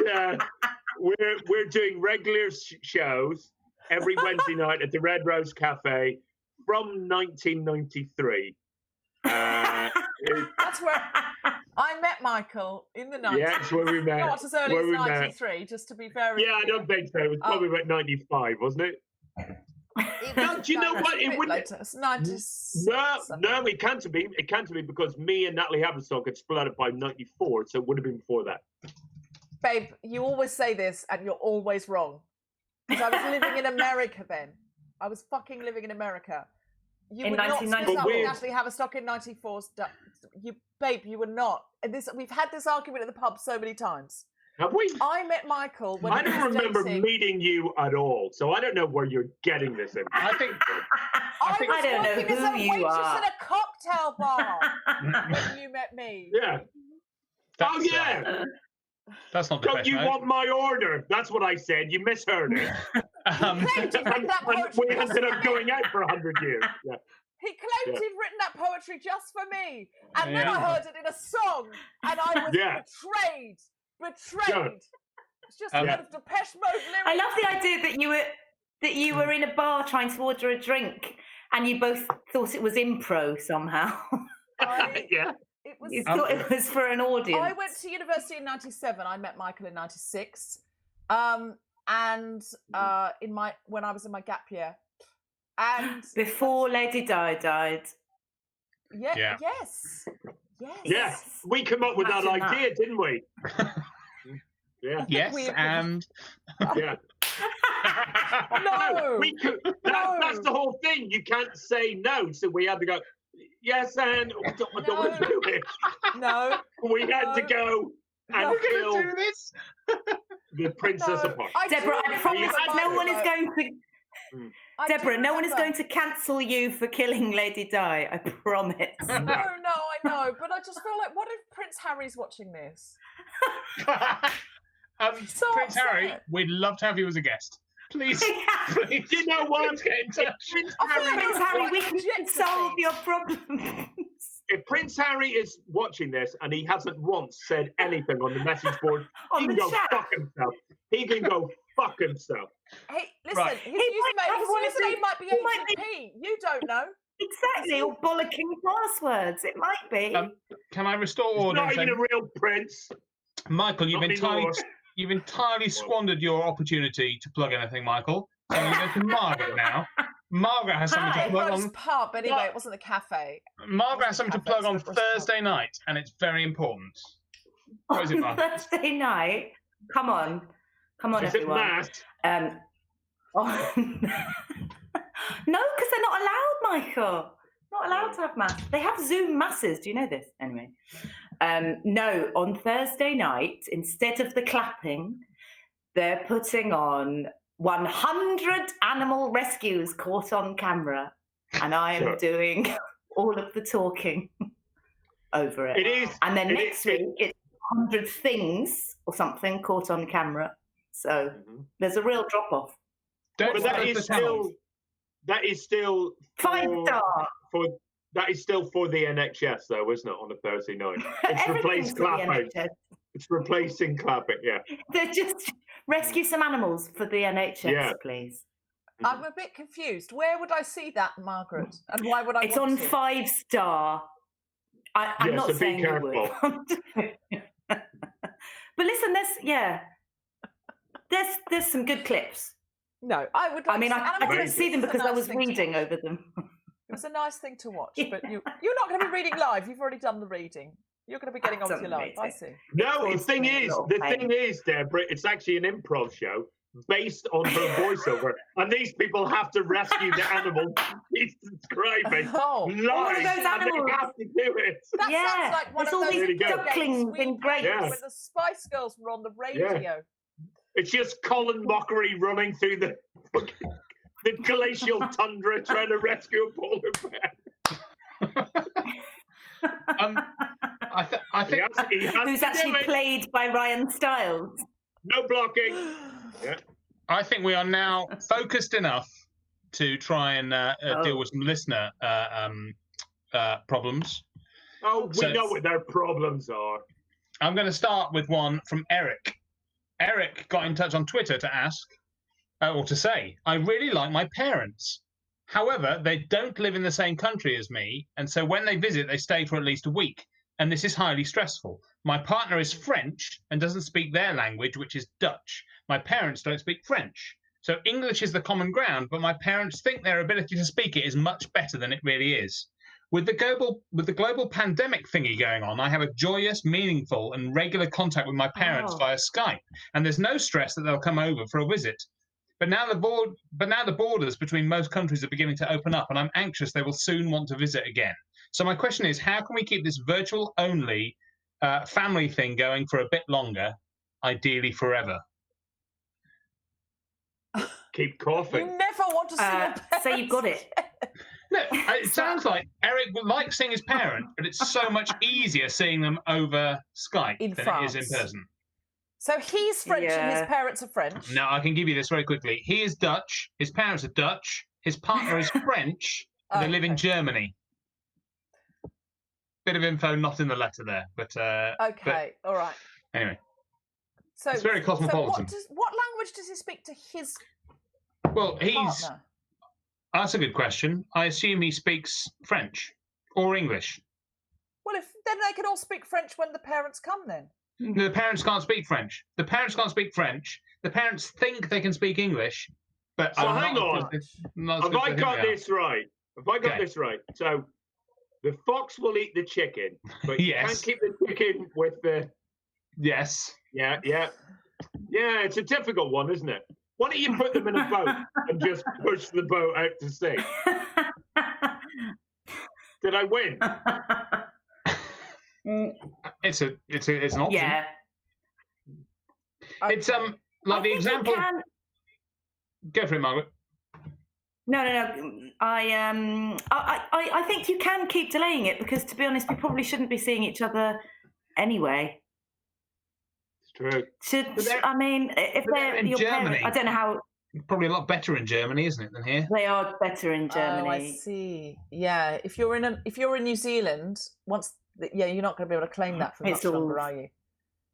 we're doing regular shows every Wednesday night at the Red Rose Cafe from 1993. That's where I met Michael in the 90s. Yeah, that's where we met. Not as early as 93, just to be very clear. I don't think so. It was probably about 95, wasn't it? Do you know what? It wouldn't. It's 96. No, it can't be. It can't be because me and Natalie Haverstock had split up by 94, so it would have been before that. Babe, you always say this, and you're always wrong. Because I was living in America then. I was fucking living in America. You in would not split up with Natalie Haverstock in 94. Babe, you were not. And we've had this argument at the pub so many times. Have we? I met Michael when I don't remember meeting you at all, so I don't know where you're getting this in. I don't know who you are. As a cocktail bar when you met me. Yeah. That's not the best. Don't you want my order? That's what I said. You misheard it. We ended up going out for 100 years. Yeah. He claimed he'd written that poetry just for me, and then I heard it in a song, and I was betrayed. It's just a bit of Depeche Mode lyrics. I love the idea that you were in a bar trying to order a drink, and you both thought it was impro somehow. You thought it was for an audience. I went to university in 97. I met Michael in 96, and when I was in my gap year, and before Lady Di died. Yes. We came up with that idea, didn't we? Yeah. Yes, and no. That's the whole thing. You can't say no, so we had to go. Yes, and I don't want to do it. No. We had to go and kill do this. the princess apart. Deborah, I promise no one is going to. Deborah, no one is going to cancel you for killing Lady Di. I promise. No, I know, but I just feel like, what if Prince Harry's watching this? Prince Harry, we'd love to have you as a guest. Please. You know what? Get in touch. Prince Harry, we can solve your problems. if Prince Harry is watching this and he hasn't once said anything on the message board, he can go fuck himself. He can go fuck himself. Hey, listen, his username might be HTTP. You don't know. Exactly, or bollocking passwords. It might be. Can I restore order? Not even a real prince. Michael, you've entirely squandered your opportunity to plug anything, Michael. So I'm going to go to Margaret now. Margaret has something to plug on. It was pub, anyway. It wasn't the cafe. Margaret has something to plug on Thursday night, and it's very important. What is it, Margaret? Thursday night? Come on, is everyone. It No, because they're not allowed, Michael. Not allowed to have mass. They have Zoom masses. Do you know this? Anyway. No, on Thursday night, instead of the clapping, they're putting on 100 animal rescues caught on camera. And I am doing all of the talking over it. It is. And then next week, it's 100 things or something caught on camera. So there's a real drop-off. But that is still 5-star. That is still for the NHS, though, isn't it? On a Thursday night, it's replaced clapping. It's replacing clapping. Yeah, they're just rescue some animals for the NHS, please. I'm a bit confused. Where would I see that, Margaret? And why would I? It's on 5-star. I'm not saying you would. But listen, there's some good clips. No, I would. Like I couldn't see them because I was reading over them. It's a nice thing to watch, but you're not going to be reading live. You've already done the reading. You're going to be getting on with your life. I see. No, the thing is, Deborah, it's actually an improv show based on her voiceover, and these people have to rescue the animals she's describing live. All of those animals. They have to do it. That sounds like one of those ducklings in grapes. When the Spice Girls were on the radio. Yeah. It's just Colin Mockery running through the glacial tundra trying to rescue a polar bear. I think who's actually played by Ryan Stiles. No blocking. Yeah. I think we are now focused enough to try and deal with some listener problems. Oh, we know what their problems are. I'm going to start with one from Eric. Eric got in touch on Twitter to ask, or to say, I really like my parents. However, they don't live in the same country as me, and so when they visit, they stay for at least a week, and this is highly stressful. My partner is French and doesn't speak their language, which is Dutch. My parents don't speak French. So English is the common ground, but my parents think their ability to speak it is much better than it really is. With the global pandemic thingy going on, I have a joyous, meaningful, and regular contact with my parents via Skype, and there's no stress that they'll come over for a visit. But now the borders between most countries are beginning to open up, and I'm anxious they will soon want to visit again. So my question is, how can we keep this virtual-only family thing going for a bit longer, ideally forever? Keep coughing. You never want to see your parents. So you've got it. No, it sounds like Eric would like seeing his parents, but it's so much easier seeing them over Skype than it is in person. So he's French and his parents are French? No, I can give you this very quickly. He is Dutch, his parents are Dutch, his partner is French, and they live in Germany. Bit of info not in the letter there, but... all right. Anyway. So, it's very cosmopolitan. So what language does he speak to his partner? That's a good question. I assume he speaks French or English. Well, then they can all speak French when the parents come then. The parents can't speak French. The parents can't speak French. The parents think they can speak English, but so hang on. Have I got this right? Have I got this right? So the fox will eat the chicken, but you can't keep the chicken with the... Yes. Yeah. It's a difficult one, isn't it? Why don't you put them in a boat and just push the boat out to sea? Did I win? It's an option. Yeah. It's like the example. Go for it, Margaret. No. I think you can keep delaying it because, to be honest, we probably shouldn't be seeing each other anyway. True. If they're in your Germany, parents, I don't know how. probably a lot better in Germany, isn't it, than here? They are better in Germany. Oh, I see. Yeah, if you're in New Zealand, you're not going to be able to claim that for much longer, are you?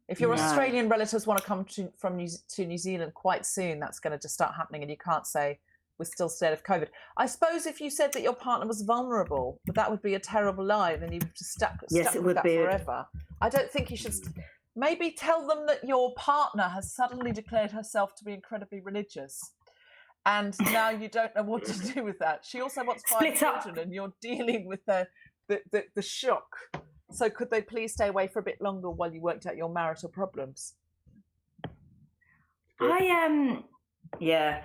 If your Australian relatives want to come to New Zealand quite soon, that's going to just start happening, and you can't say we're still scared of COVID. I suppose if you said that your partner was vulnerable, but that would be a terrible lie, then you've just stuck with that forever. I don't think you should. Maybe tell them that your partner has suddenly declared herself to be incredibly religious, and now you don't know what to do with that. She also wants 5 children, and you're dealing with the shock. So could they please stay away for a bit longer while you worked out your marital problems? Yeah.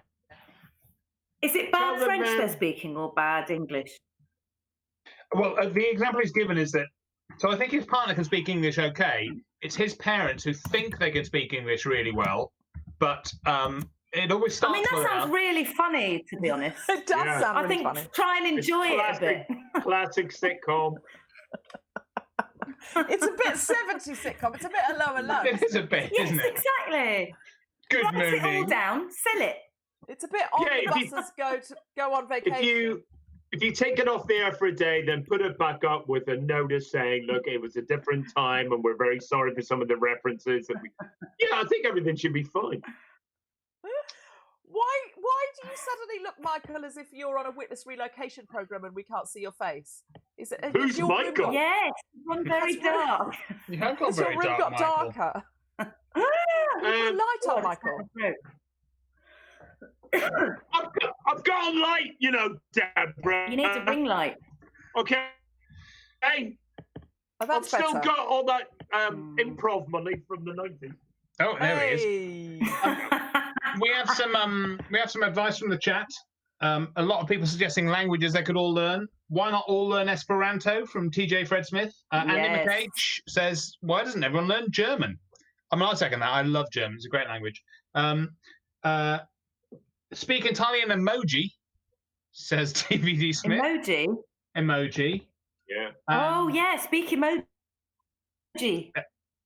Is it bad French they're speaking or bad English? Well, the example he's given is that, so I think his partner can speak English okay. It's his parents who think they can speak English really well, but it always starts. I mean, that sounds really funny, to be honest. It does sound really funny. Try and enjoy it a bit. Classic sitcom. It's a bit 70s sitcom. It's a bit low and low. It is a bit, isn't it? Yes, exactly. Good movie. Write it all down. Sell it. It's a bit on the buses go on vacation. If you take it off the air for a day, then put it back up with a notice saying, look, it was a different time and we're very sorry for some of the references. And I think everything should be fine. Why do you suddenly look, Michael, as if you're on a witness relocation program and we can't see your face? Who's Michael? Yes, one very dark. You have got very dark, your room got darker? Light on, Michael. I've got a light, Deborah. You need a ring light. Okay. Hey, I've still got all that improv money from the 90s. Oh, there he is. We have some advice from the chat. A lot of people suggesting languages they could all learn. Why not all learn Esperanto from TJ Fred Smith? Andy McCage says, why doesn't everyone learn German? I mean, I second that. I love German. It's a great language. Speak entirely in emoji, says TVD Smith. Emoji. Yeah. Speak emoji.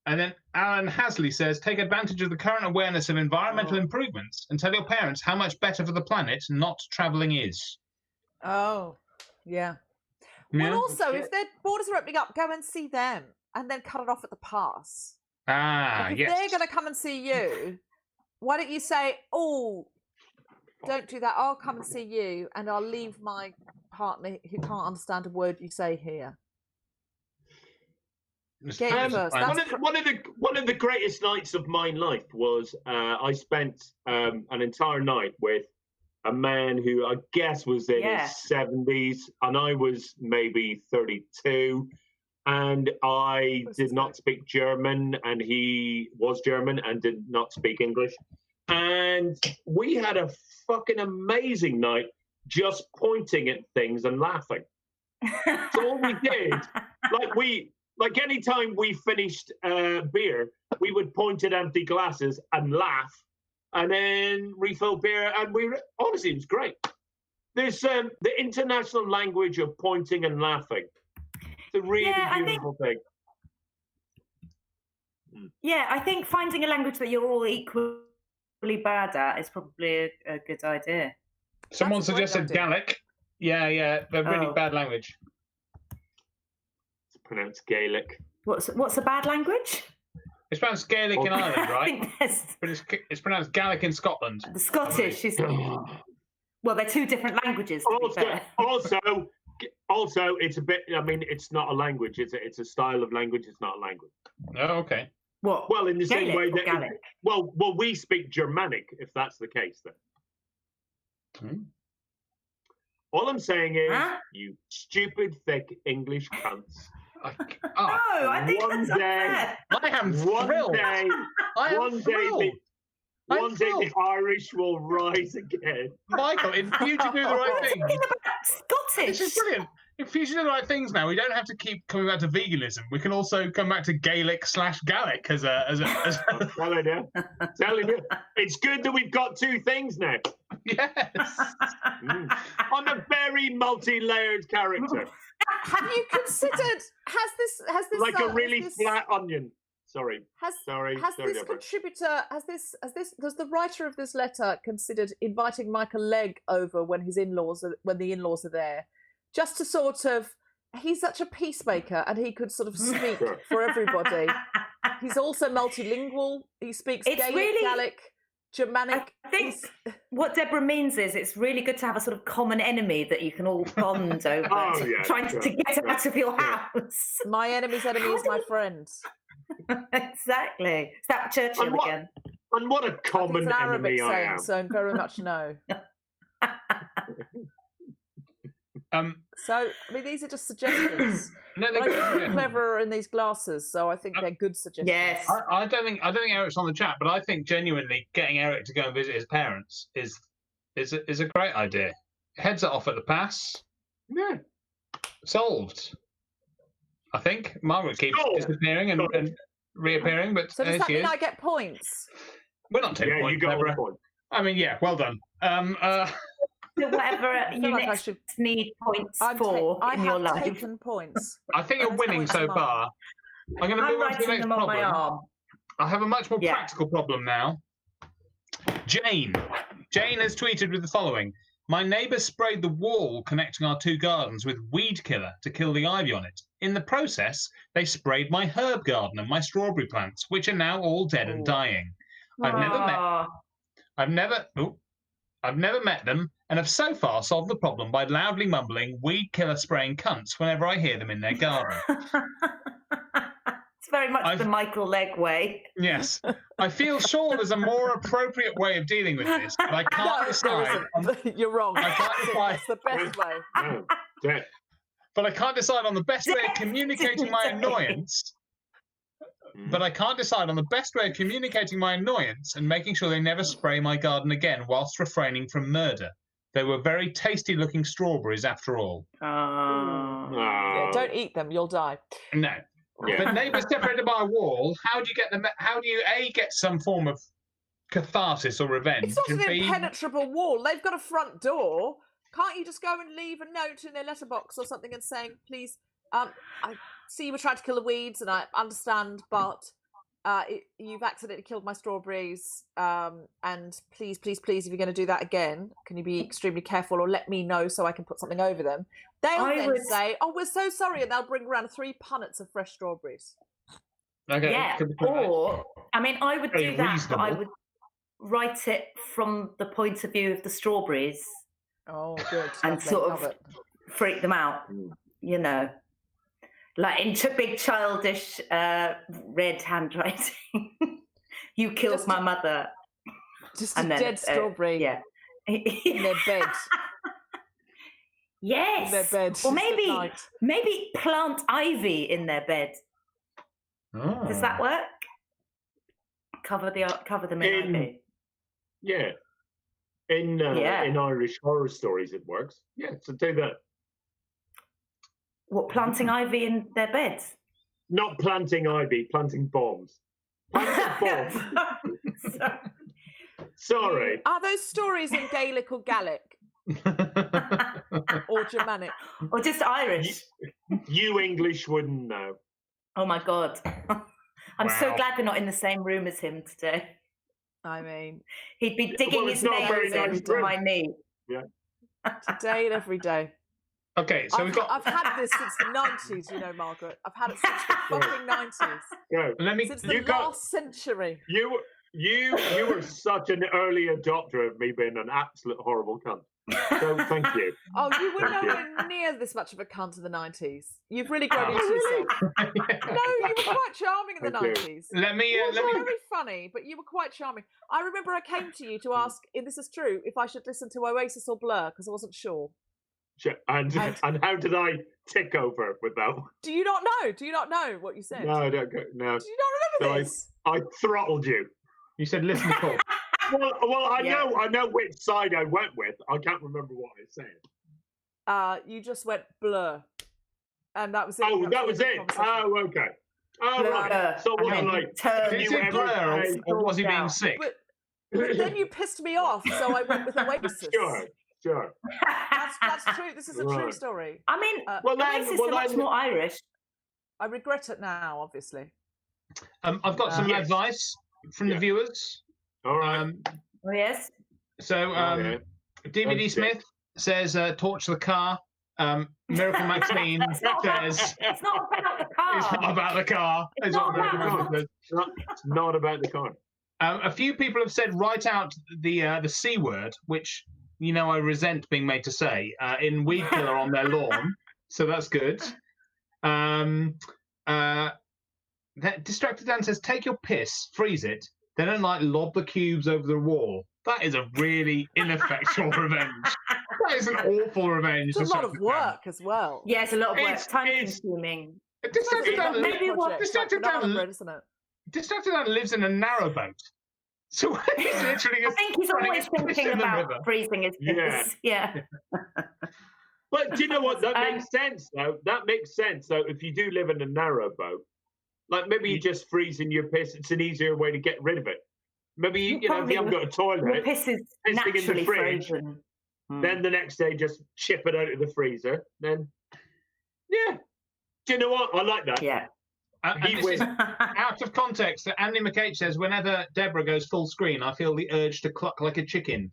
And then Alan Hasley says, take advantage of the current awareness of environmental improvements and tell your parents how much better for the planet not travelling is. Oh, yeah. Well, also, if their borders are opening up, go and see them and then cut it off at the pass. If they're going to come and see you, why don't you say, don't do that. I'll come and see you, and I'll leave my partner who can't understand a word you say here. One of the greatest nights of my life was I spent an entire night with a man who I guess was in his 70s, and I was maybe 32, and I did not speak German, and he was German and did not speak English. And we had a fucking amazing night just pointing at things and laughing. So all we did, like any time we finished beer, we would point at empty glasses and laugh and then refill beer. And honestly, it was great. There's the international language of pointing and laughing. It's a really beautiful thing. Yeah, I think finding a language that you're all equally bad at is probably a good idea. Someone suggested Gaelic. Yeah, a really bad language. It's pronounced Gaelic. What's a bad language? It's pronounced Gaelic in Ireland, right? But it's pronounced Gaelic in Scotland. The Scottish is. Well, they're two different languages. Also, it's a bit. I mean, it's not a language. It's a style of language. It's not a language. Oh, okay. What? Well, in the Gaelic same way that Gaelic? Well, we speak Germanic, if that's the case, then. All I'm saying is, you stupid, thick English cunts. I think one that's day, I am thrilled. One day the Irish will rise again. Michael, if you do the right thing. Scottish. This is brilliant. If you do the right things now, we don't have to keep coming back to veganism. We can also come back to Gaelic/Gaelic as a. I'm telling you, it's good that we've got two things now. Yes. I'm a very multi-layered character. Have you considered? Has this like a really flat onion? Sorry. Has this Deborah. Contributor does the writer of this letter considered inviting Michael Legg over when the in-laws are there, just to sort of, he's such a peacemaker and he could sort of speak for everybody. He's also multilingual. He speaks Gaelic, Gaelic, Germanic. I think what Deborah means is it's really good to have a sort of common enemy that you can all bond over, trying to get out of your house. My enemy's enemy is my friend. Exactly. Is that Churchill again? And what a common enemy I am. So very much no. So, I mean, these are just suggestions. No, they're cleverer in these glasses, so I think they're good suggestions. Yes. I don't think Eric's on the chat, but I think genuinely getting Eric to go and visit his parents is a great idea. Heads it off at the pass. Yeah. Solved. I think Margaret keeps disappearing and reappearing, but so does that mean I get points? We're not taking points. You got a point. I mean, yeah, well done. So whatever you need points for in your life. I have taken points. I think you're winning so far. I'm going to move on to the next problem. I have a much more practical problem now. Jane has tweeted with the following. My neighbour sprayed the wall connecting our two gardens with weed killer to kill the ivy on it. In the process, they sprayed my herb garden and my strawberry plants, which are now all dead and dying. I've never met them and have so far solved the problem by loudly mumbling weed killer spraying cunts whenever I hear them in their garden. It's very much the Michael Legg way. Yes. I feel sure there's a more appropriate way of dealing with this, but I can't decide. You're wrong. I can't decide. That's the best way. But I can't decide on the best way of communicating my annoyance. But I can't decide on the best way of communicating my annoyance and making sure they never spray my garden again whilst refraining from murder. They were very tasty-looking strawberries after all. Yeah, don't eat them; you'll die. No. Yeah. But neighbours separated by a wall. How do you get them? How do you get some form of catharsis or revenge? It's not an impenetrable wall. They've got a front door. Can't you just go and leave a note in their letterbox or something and saying, please, I see you were trying to kill the weeds and I understand, but you've accidentally killed my strawberries and please, please, please, if you're going to do that again, can you be extremely careful or let me know so I can put something over them? They'll then say, oh, we're so sorry, and they'll bring around 3 punnets of fresh strawberries. Okay. Yeah, or, I mean, I would do that, but I would write it from the point of view of the strawberries. Oh, good. And sort of freak them out, you know. Like in big childish red handwriting. You killed my mother. Just a dead strawberry in their bed. Yes. In their bed. Or maybe plant ivy in their bed. Oh. Does that work? Cover them in ivy. Yeah. In Irish horror stories, it works. Yeah, so do that. What, planting ivy in their beds? Not planting ivy, planting bombs. Planting bombs. Sorry. Are those stories in Gaelic or Gaelic? Or Germanic? Or just Irish? You English wouldn't know. Oh my God. I'm so glad we're not in the same room as him today. I mean, he'd be digging his nails into my knee. Yeah. Today and every day. Okay, so I've had this since the 90s, you know, Margaret. I've had it since the fucking 90s. Yeah. Since the last century. You were such an early adopter of me being an absolute horrible cunt. So thank you. Oh, you were nowhere near this much of a cunt in the 90s. You've really grown into yourself. No, you were quite charming in the 90s. Let me. Very funny, but you were quite charming. I remember I came to you to ask, if this is true, if I should listen to Oasis or Blur, because I wasn't sure. And how did I tick over with that one? Do you not know? Do you not know what you said? No, I don't go. No. Do you not remember this? I throttled you. You said listen to Paul. Well, I know which side I went with. I can't remember what I said. You just went Blur, and that was it. Oh, that was it. Oh, okay. Oh, right. So what? Did you Blur, or was he being sick? But then you pissed me off, so I went with Oasis. Sure. That's true. This is a true story. I mean, Oasis are much more Irish. I regret it now, obviously. I've got some advice from the viewers. All right. Oh yes. So DVD Smith says torch the car. Miracle Maxine says it's not about the car. It's not about the car. It's not about the car. A few people have said write out the C word, which I resent being made to say in Weed Killer on their lawn. So that's good. Distracted Dan says take your piss, freeze it, then don't lob the cubes over the wall. That is a really ineffectual revenge. That is an awful revenge. It's a lot of work as well. Yeah, it's a lot of work. Time consuming. Distracted Dan lives in a narrowboat. So he's literally I think he's always thinking about freezing his piss. Yeah. But do you know what? That makes sense, though. That makes sense. So if you do live in a narrowboat, maybe you just freeze in your piss. It's an easier way to get rid of it. Maybe if you haven't got a toilet, your piss is naturally in the fridge, frozen. Then the next day just chip it out of the freezer. Then, yeah. Do you know what? I like that. Yeah. This is out of context. Andy McCage says, whenever Deborah goes full screen, I feel the urge to cluck like a chicken.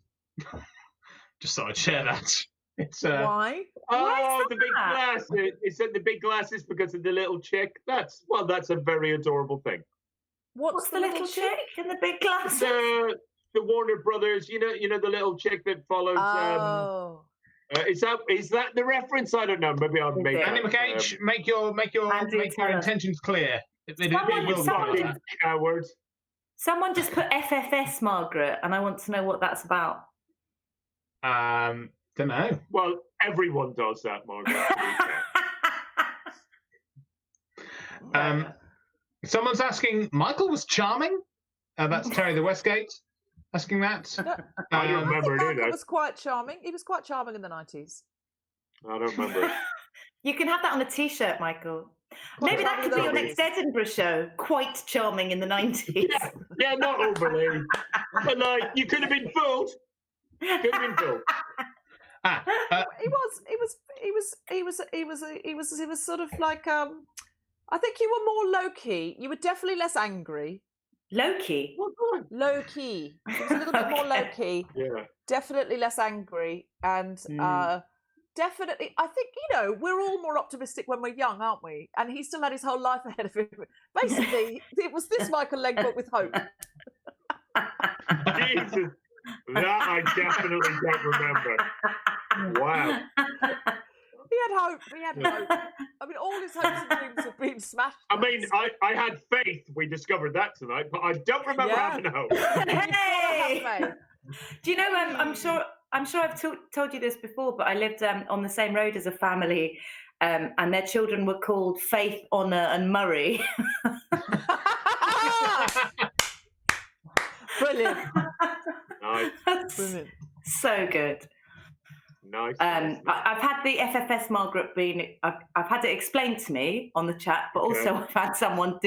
Just thought I'd share that. It's why? Oh, the big glasses. It said the big glasses because of the little chick. That's a very adorable thing. What's the little chick in the big glasses? The Warner Brothers. You know the little chick that follows. Oh. Is that the reference? I don't know. Maybe I've made. Andy McCage, make your intentions clear. Someone just put FFS, Margaret, and I want to know what that's about. Don't know. Well, everyone does that, Margaret. Someone's asking, Michael was charming? That's Terry the Westgate asking that. No, I don't remember it either. Michael was quite charming. He was quite charming in the 90s. I don't remember it. You can have that on a T-shirt, Michael. Maybe that could be your next Edinburgh show. Quite charming in the 90s. Yeah, not overly. But you could have been fooled. Could have been fooled. He was sort of like I think you were more low key. You were definitely less angry. Low key. Low key. He was a little bit more low key. Yeah. Definitely less angry, and definitely, I think we're all more optimistic when we're young, aren't we? And he still had his whole life ahead of him. Basically, it was this Michael Legg, but with hope. Jesus. That I definitely don't remember. Wow. He had hope. I mean, all his hopes and dreams have been smashed. I mean, I had faith. We discovered that tonight, but I don't remember having hope. Hey! Do you know? I'm sure I've told you this before, but I lived on the same road as a family, and their children were called Faith, Honor, and Murray. Brilliant. Nice. Brilliant. So good. Nice. I've had the FFS Margaret I've had it explained to me on the chat, but also I've had someone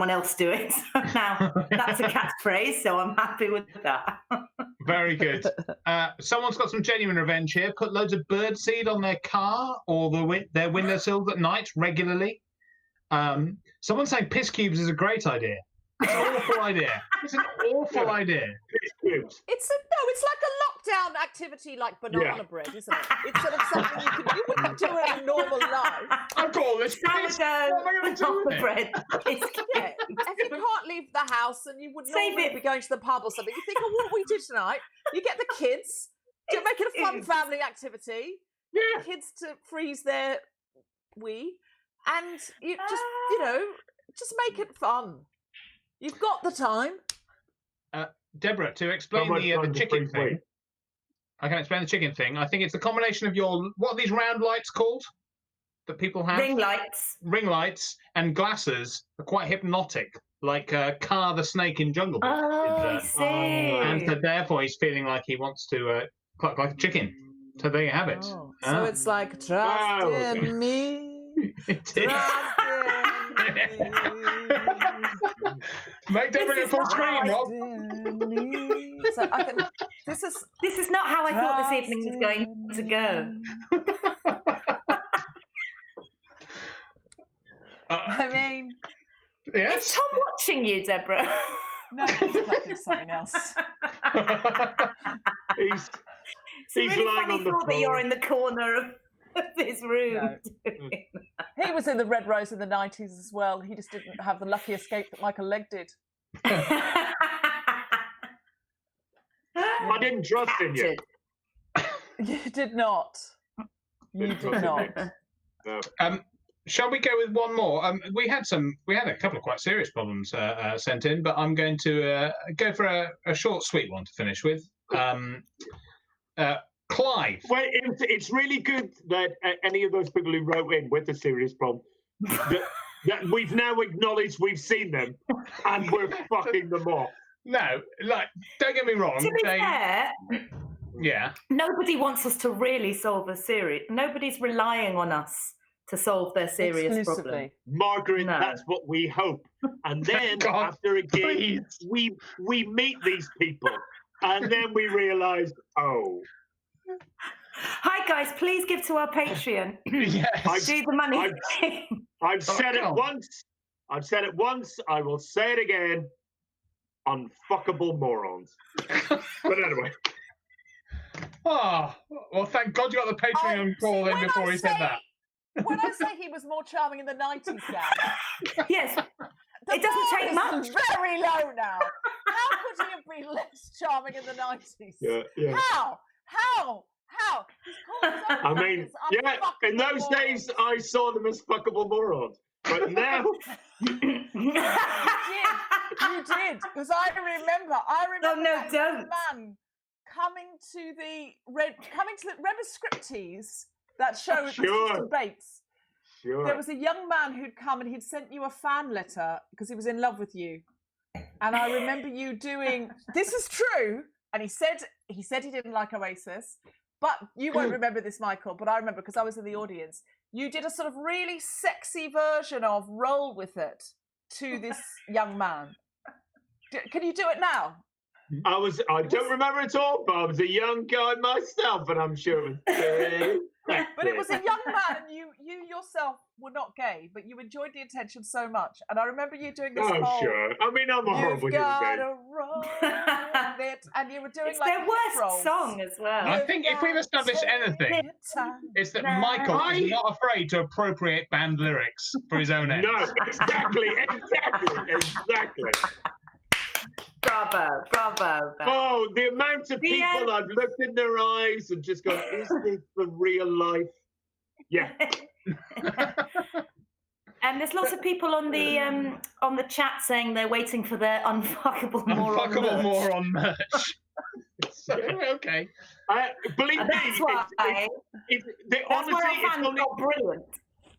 else do it. Now that's a catchphrase, so I'm happy with that. Very good. Someone's got some genuine revenge here. Put loads of bird seed on their car or their windowsills at night regularly. Someone's saying piss cubes is a great idea. It's an awful idea. It's an awful idea. It's like a lockdown activity, like banana bread, isn't it? It's sort of something you wouldn't do in a normal life. I call this bread. If you can't leave the house and you would normally be going to the pub or something, you think, what we do tonight? You get the kids to make it a fun family activity. Yeah. The kids to freeze their wee, and you just make it fun. You've got the time. Deborah, to explain the chicken thing. I can explain the chicken thing. I think it's a combination of what are these round lights called that people have? Ring lights. Ring lights and glasses are quite hypnotic, like Car the Snake in Jungle Book. I see. And so therefore he's feeling like he wants to cluck like a chicken. So there you have it. So it's like, trust in me. It is. Make Deborah go full screen, Rob. So this is not how I thought this evening was going to go. I mean, Yes. Is Tom watching you, Deborah? No, he's looking at something else. He's really lying funny on the thought floor. that you're in the corner of this room. No. He was in the Red Rose in the 90s as well. He just didn't have the lucky escape that Michael Legg did. I didn't trust in you. You did not. You did not. No. Shall we go with one more? We had a couple of quite serious problems sent in, but I'm going to go for a short, sweet one to finish with. Clive. Well, it's really good that any of those people who wrote in with a serious problem, that we've now acknowledged we've seen them and we're fucking them off. No, don't get me wrong. To be fair, yeah. Nobody wants us to really solve a serious. Nobody's relying on us to solve their serious problem. Margaret, that's what we hope. And then after a game, we meet these people, and then we realise, oh. Hi guys, please give to our Patreon. Yes. Do the money. I've said it once. I've said it once. I will say it again. Unfuckable morons. But anyway. Oh, well, thank God you got the Patreon call in before he said that. When I say he was more charming in the 90s, Dan. Yes. It doesn't take much. Very low now. How could he have been less charming in the 90s? Yeah. How? I mean, in those days, I saw them as fuckable morons. But now... You did. Because I remember that man coming to the remember Scripties, that show with Mr. Bates. Sure. There was a young man who'd come and he'd sent you a fan letter because he was in love with you. And I remember you doing, this is true. And he said he didn't like Oasis. But you won't remember this, Michael, but I remember because I was in the audience. You did a sort of really sexy version of Roll With It to this young man. Can you do it now? I don't remember it all, but I was a young guy myself, and I'm sure it was but it was a young man, and you yourself were not gay, but you enjoyed the attention so much. And I remember you doing this whole... sure. I mean, I'm a horrible human being. You've got to roll with it. And you were doing it's their worst song as well. I think if we've established anything, it's that Michael is not afraid to appropriate band lyrics for his own ends. No, exactly. Bravo. Oh, the amount of people I've looked in their eyes and just gone, is this the real life? Yeah. And there's lots of people on the chat saying they're waiting for their unfuckable moron merch. So, okay. Believe me, that's why our fans got brilliant.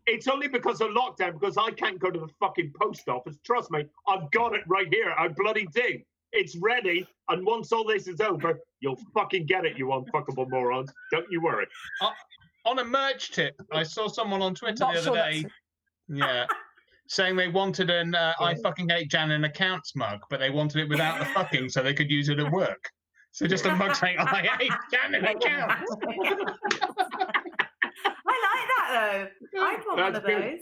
It's only because of lockdown, because I can't go to the fucking post office. Trust me, I've got it right here. I bloody do. It's ready, and once all this is over, you'll fucking get it, you unfuckable morons. Don't you worry. On a merch tip, I saw someone on Twitter the other day, saying they wanted an I fucking hate Jan in accounts mug, but they wanted it without the fucking so they could use it at work. So just a mug saying, I hate Jan in accounts. I like that, though. I want one of those.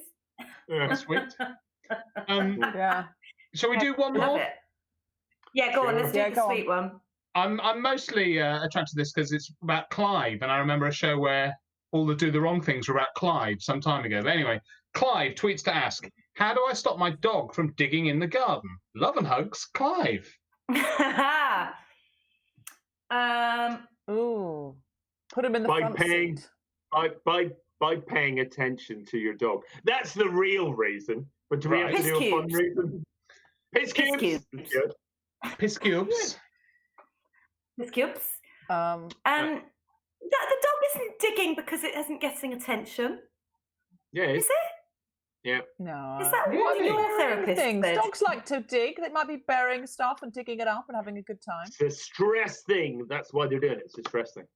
Yeah, sweet. Shall we do one more? It. Yeah, go on. Let's do the sweet one. I'm mostly attracted to this because it's about Clive, and I remember a show where all the Do the Wrong Things were about Clive some time ago. But anyway, Clive tweets to ask, how do I stop my dog from digging in the garden? Love and hugs, Clive. Ooh. Put him in the front seat. By paying attention to your dog. That's the real reason. But do we have to do a fun reason? Piss cubes. Piss cubes. Piss cubes. And the dog isn't digging because it isn't getting attention. Yeah. Is it? Yeah. No. Is that what your therapist said? Dogs like to dig. They might be burying stuff and digging it up and having a good time. It's a stress thing. That's why they're doing it. It's a stress thing.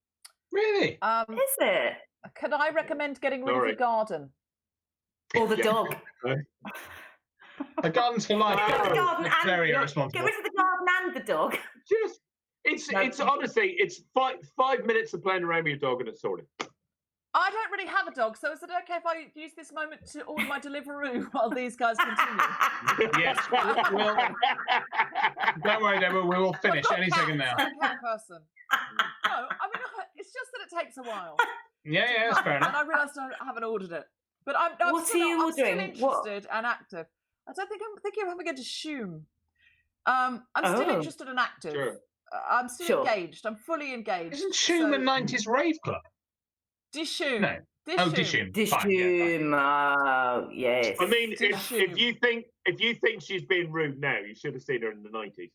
Really? Is it? Can I recommend getting rid of your garden? Or the dog? The garden's for life. It's very irresponsible. Get rid of the garden and the dog. It's honestly, it's 5 minutes of playing around with your dog and it's sorted. I don't really have a dog, so is it okay if I use this moment to order my Deliveroo while these guys continue? Yes. We'll, don't worry, Deborah. We will finish any second now. I'm a cat person. No, I mean, it's just that it takes a while. Yeah, that's fair enough. And I realised I haven't ordered it. But I'm still interested and active. I don't think I'm thinking of having a Dishoom. I'm still interested and active. Sure. I'm still engaged. I'm fully engaged. Isn't Shoom a 90s rave club? Dishoom. No. Dishoom. Dishoom. Yes. I mean, if you think she's being rude now, you should have seen her in the 90s.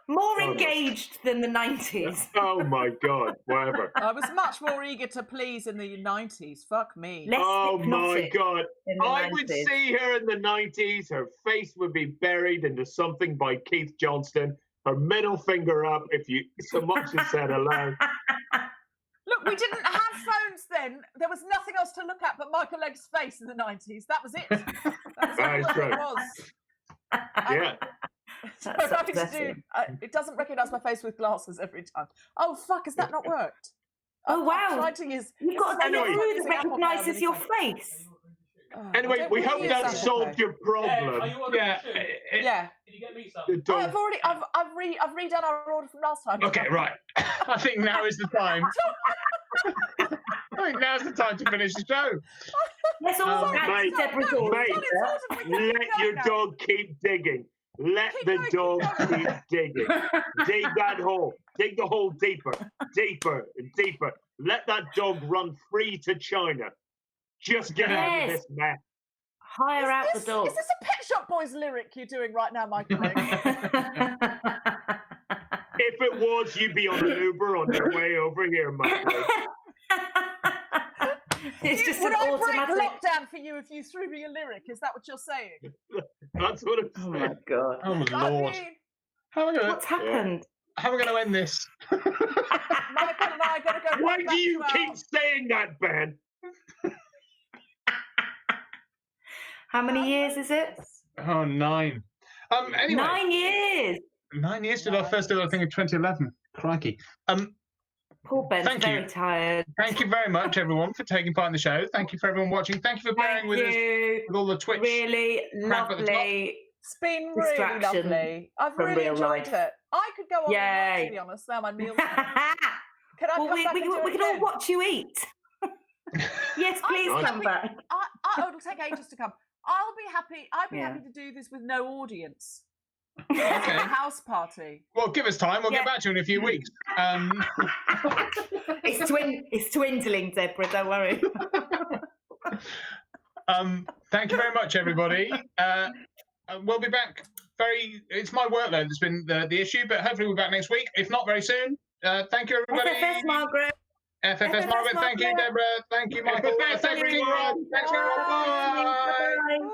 More engaged than the 90s. Oh my God, whatever. I was much more eager to please in the 90s. Fuck me. Oh my God. I would see her in the 90s. Her face would be buried into something by Keith Johnston. Her middle finger up if you so much as said hello. Look, we didn't have phones then. There was nothing else to look at but Michael Legg's face in the 90s. That was it. That is true. It was. Yeah. So it doesn't recognise my face with glasses every time. Oh fuck! Has that not worked? Oh wow! I'm trying to use. You've got a Deliveroo that recognises your face. Anyway, we hope that solved your problem. Yeah. Yeah. Can you get me some? I've redone our order from last time. Okay, right. I think now is the time. I think now's the time to finish the show. Let's all mate, let your dog keep digging. Let the dog keep digging. Dig that hole. Dig the hole deeper, deeper and deeper. Let that dog run free to China. Just get out of this mess. Hire out the dog. Is this a Pet Shop Boys lyric you're doing right now, Michael? If it was, you'd be on an Uber on your way over here, Michael. It's just would an I automatic break lockdown for you if you threw me a lyric? Is that what you're saying? That's what I'm saying. Oh my God. Oh Lord. What's happened? How are we going to end this? Michael and I got to go. Why do you keep saying that, Ben? How many years is it? Oh, 9. Anyway. 9 years. 9 years did our first do, I think, in 2011. Crikey. Poor Ben's very tired. Thank you very much, everyone, for taking part in the show. Thank you for everyone watching. Thank you for bearing with us with all the Twitch. Really lovely. It's been really lovely. I've really enjoyed it. I could go on all night, to be honest. Now my meal's Can I come back we can all watch you eat. Yes, please come back. It'll take ages to come. I'd be happy to do this with no audience. Okay. A house party. Well, give us time. We'll get back to you in a few weeks. It's dwindling, Deborah. Don't worry. Thank you very much, everybody. We'll be back it's my workload that's been the issue, but hopefully we'll be back next week. If not, very soon. Thank you, everybody. FFS Margaret. FFS Margaret. Thank you, Deborah. Thank you, Michael. Thanks, everyone. Thanks, everyone. Bye.